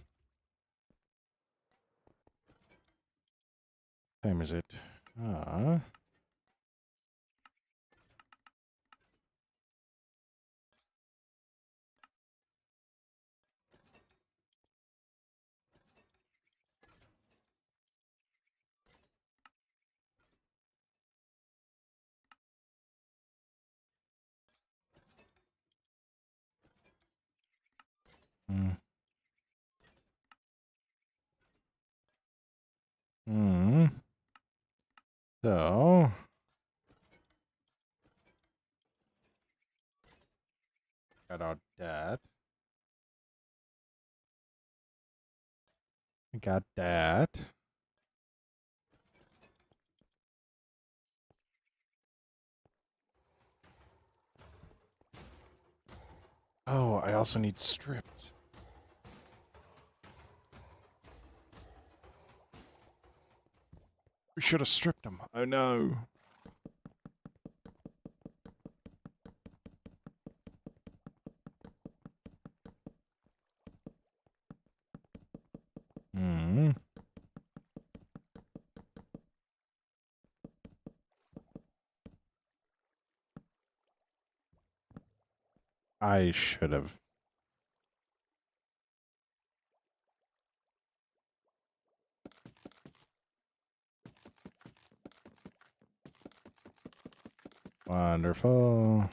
Time is it? Ah. Mm. Mm. So got all that. We got that. Oh, I also need stripped. We should have stripped them. Oh no. Hmm. I should have. Wonderful.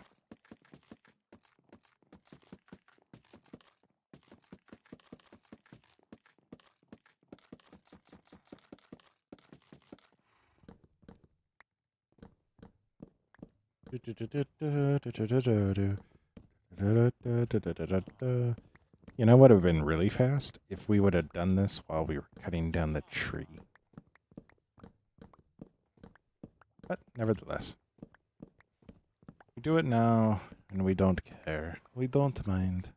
You know what would have been really fast? If we would have done this while we were cutting down the tree. But nevertheless, we do it now and we don't care. We don't mind.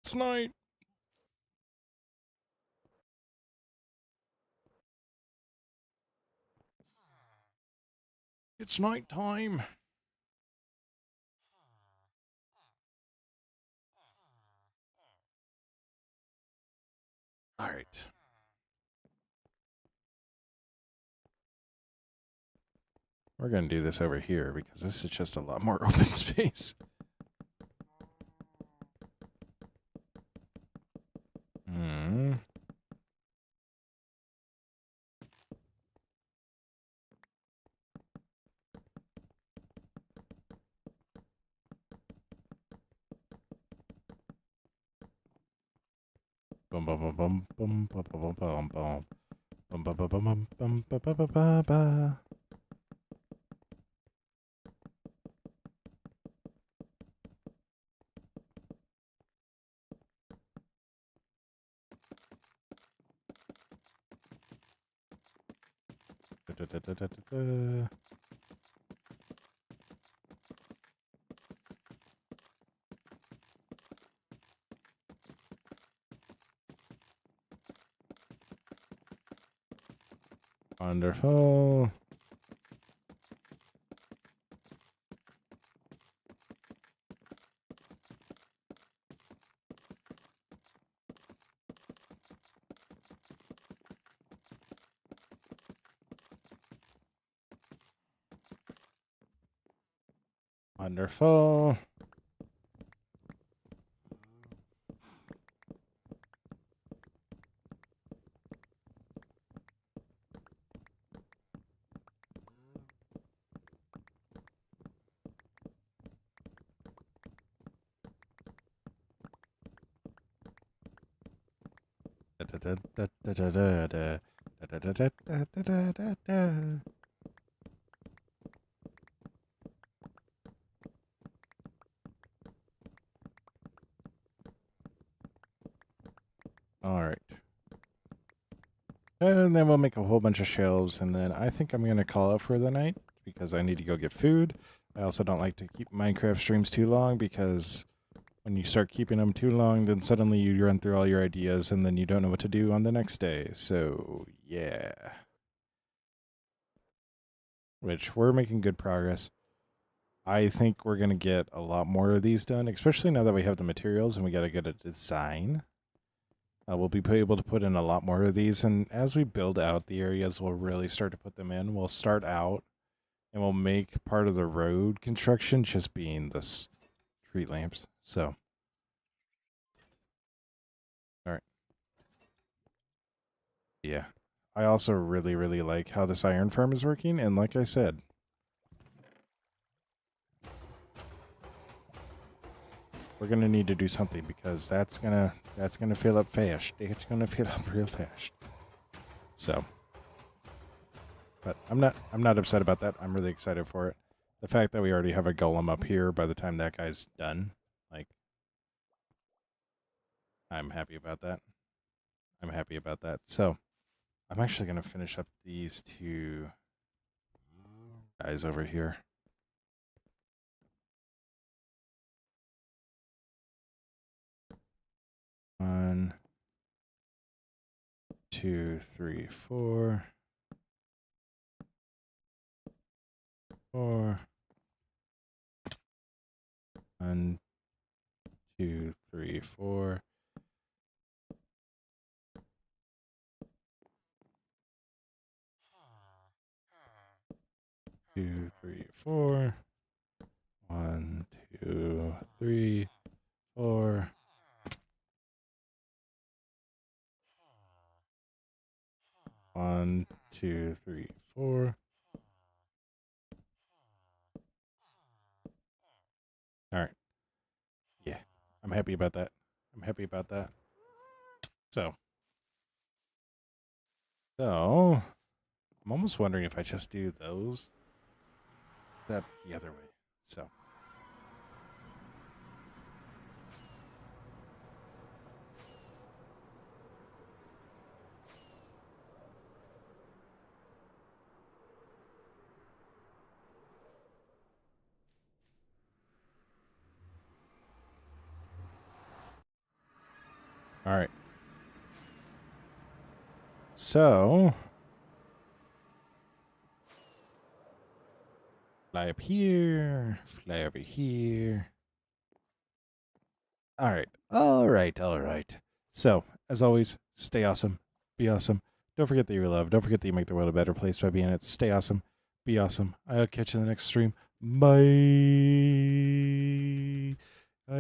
It's night. It's night time. All right. We're going to do this over here because this is just a lot more open space. Hmm. Bum bum bum bum bum bum bum bum bum bum bum bum bum bum bum bum bum bum. Wonderful. Wonderful. All right. And then we'll make a whole bunch of shelves, and then I think I'm going to call it for the night because I need to go get food. I also don't like to keep Minecraft streams too long because when you start keeping them too long, then suddenly you run through all your ideas and then you don't know what to do on the next day. So, yeah. Which we're making good progress. I think we're going to get a lot more of these done, especially now that we have the materials and we got to get a design. We'll be able to put in a lot more of these, and as we build out the areas, we'll really start to put them in. We'll start out, and we'll make part of the road construction just being the street lamps. So, all right, yeah. I also really, really like how this iron farm is working, and like I said, we're gonna need to do something because that's gonna fill up fast. It's gonna fill up real fast. So. But I'm not upset about that. I'm really excited for it. The fact that we already have a golem up here by the time that guy's done, like, I'm happy about that. I'm happy about that. So I'm actually gonna finish up these two guys over here. One, two, three, four. Four. 1, 2, 3, 4. 2, 3, 4. 1, 2, 3, 4. 1, 2, 3, 4. All right. Yeah, I'm happy about that. I'm happy about that. So, I'm almost wondering if I just do those that the other way. So, all right. So, fly up here, fly over here. All right. All right. All right. So, as always, stay awesome. Be awesome. Don't forget that you're loved. Don't forget that you make the world a better place by being it. Stay awesome. Be awesome. I'll catch you in the next stream. Bye. Bye.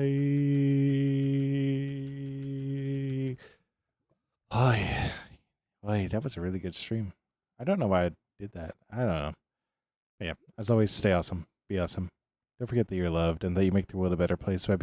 Oh, yeah. Boy, that was a really good stream. I don't know why I did that. I don't know. But yeah, as always, stay awesome. Be awesome. Don't forget that you're loved and that you make the world a better place by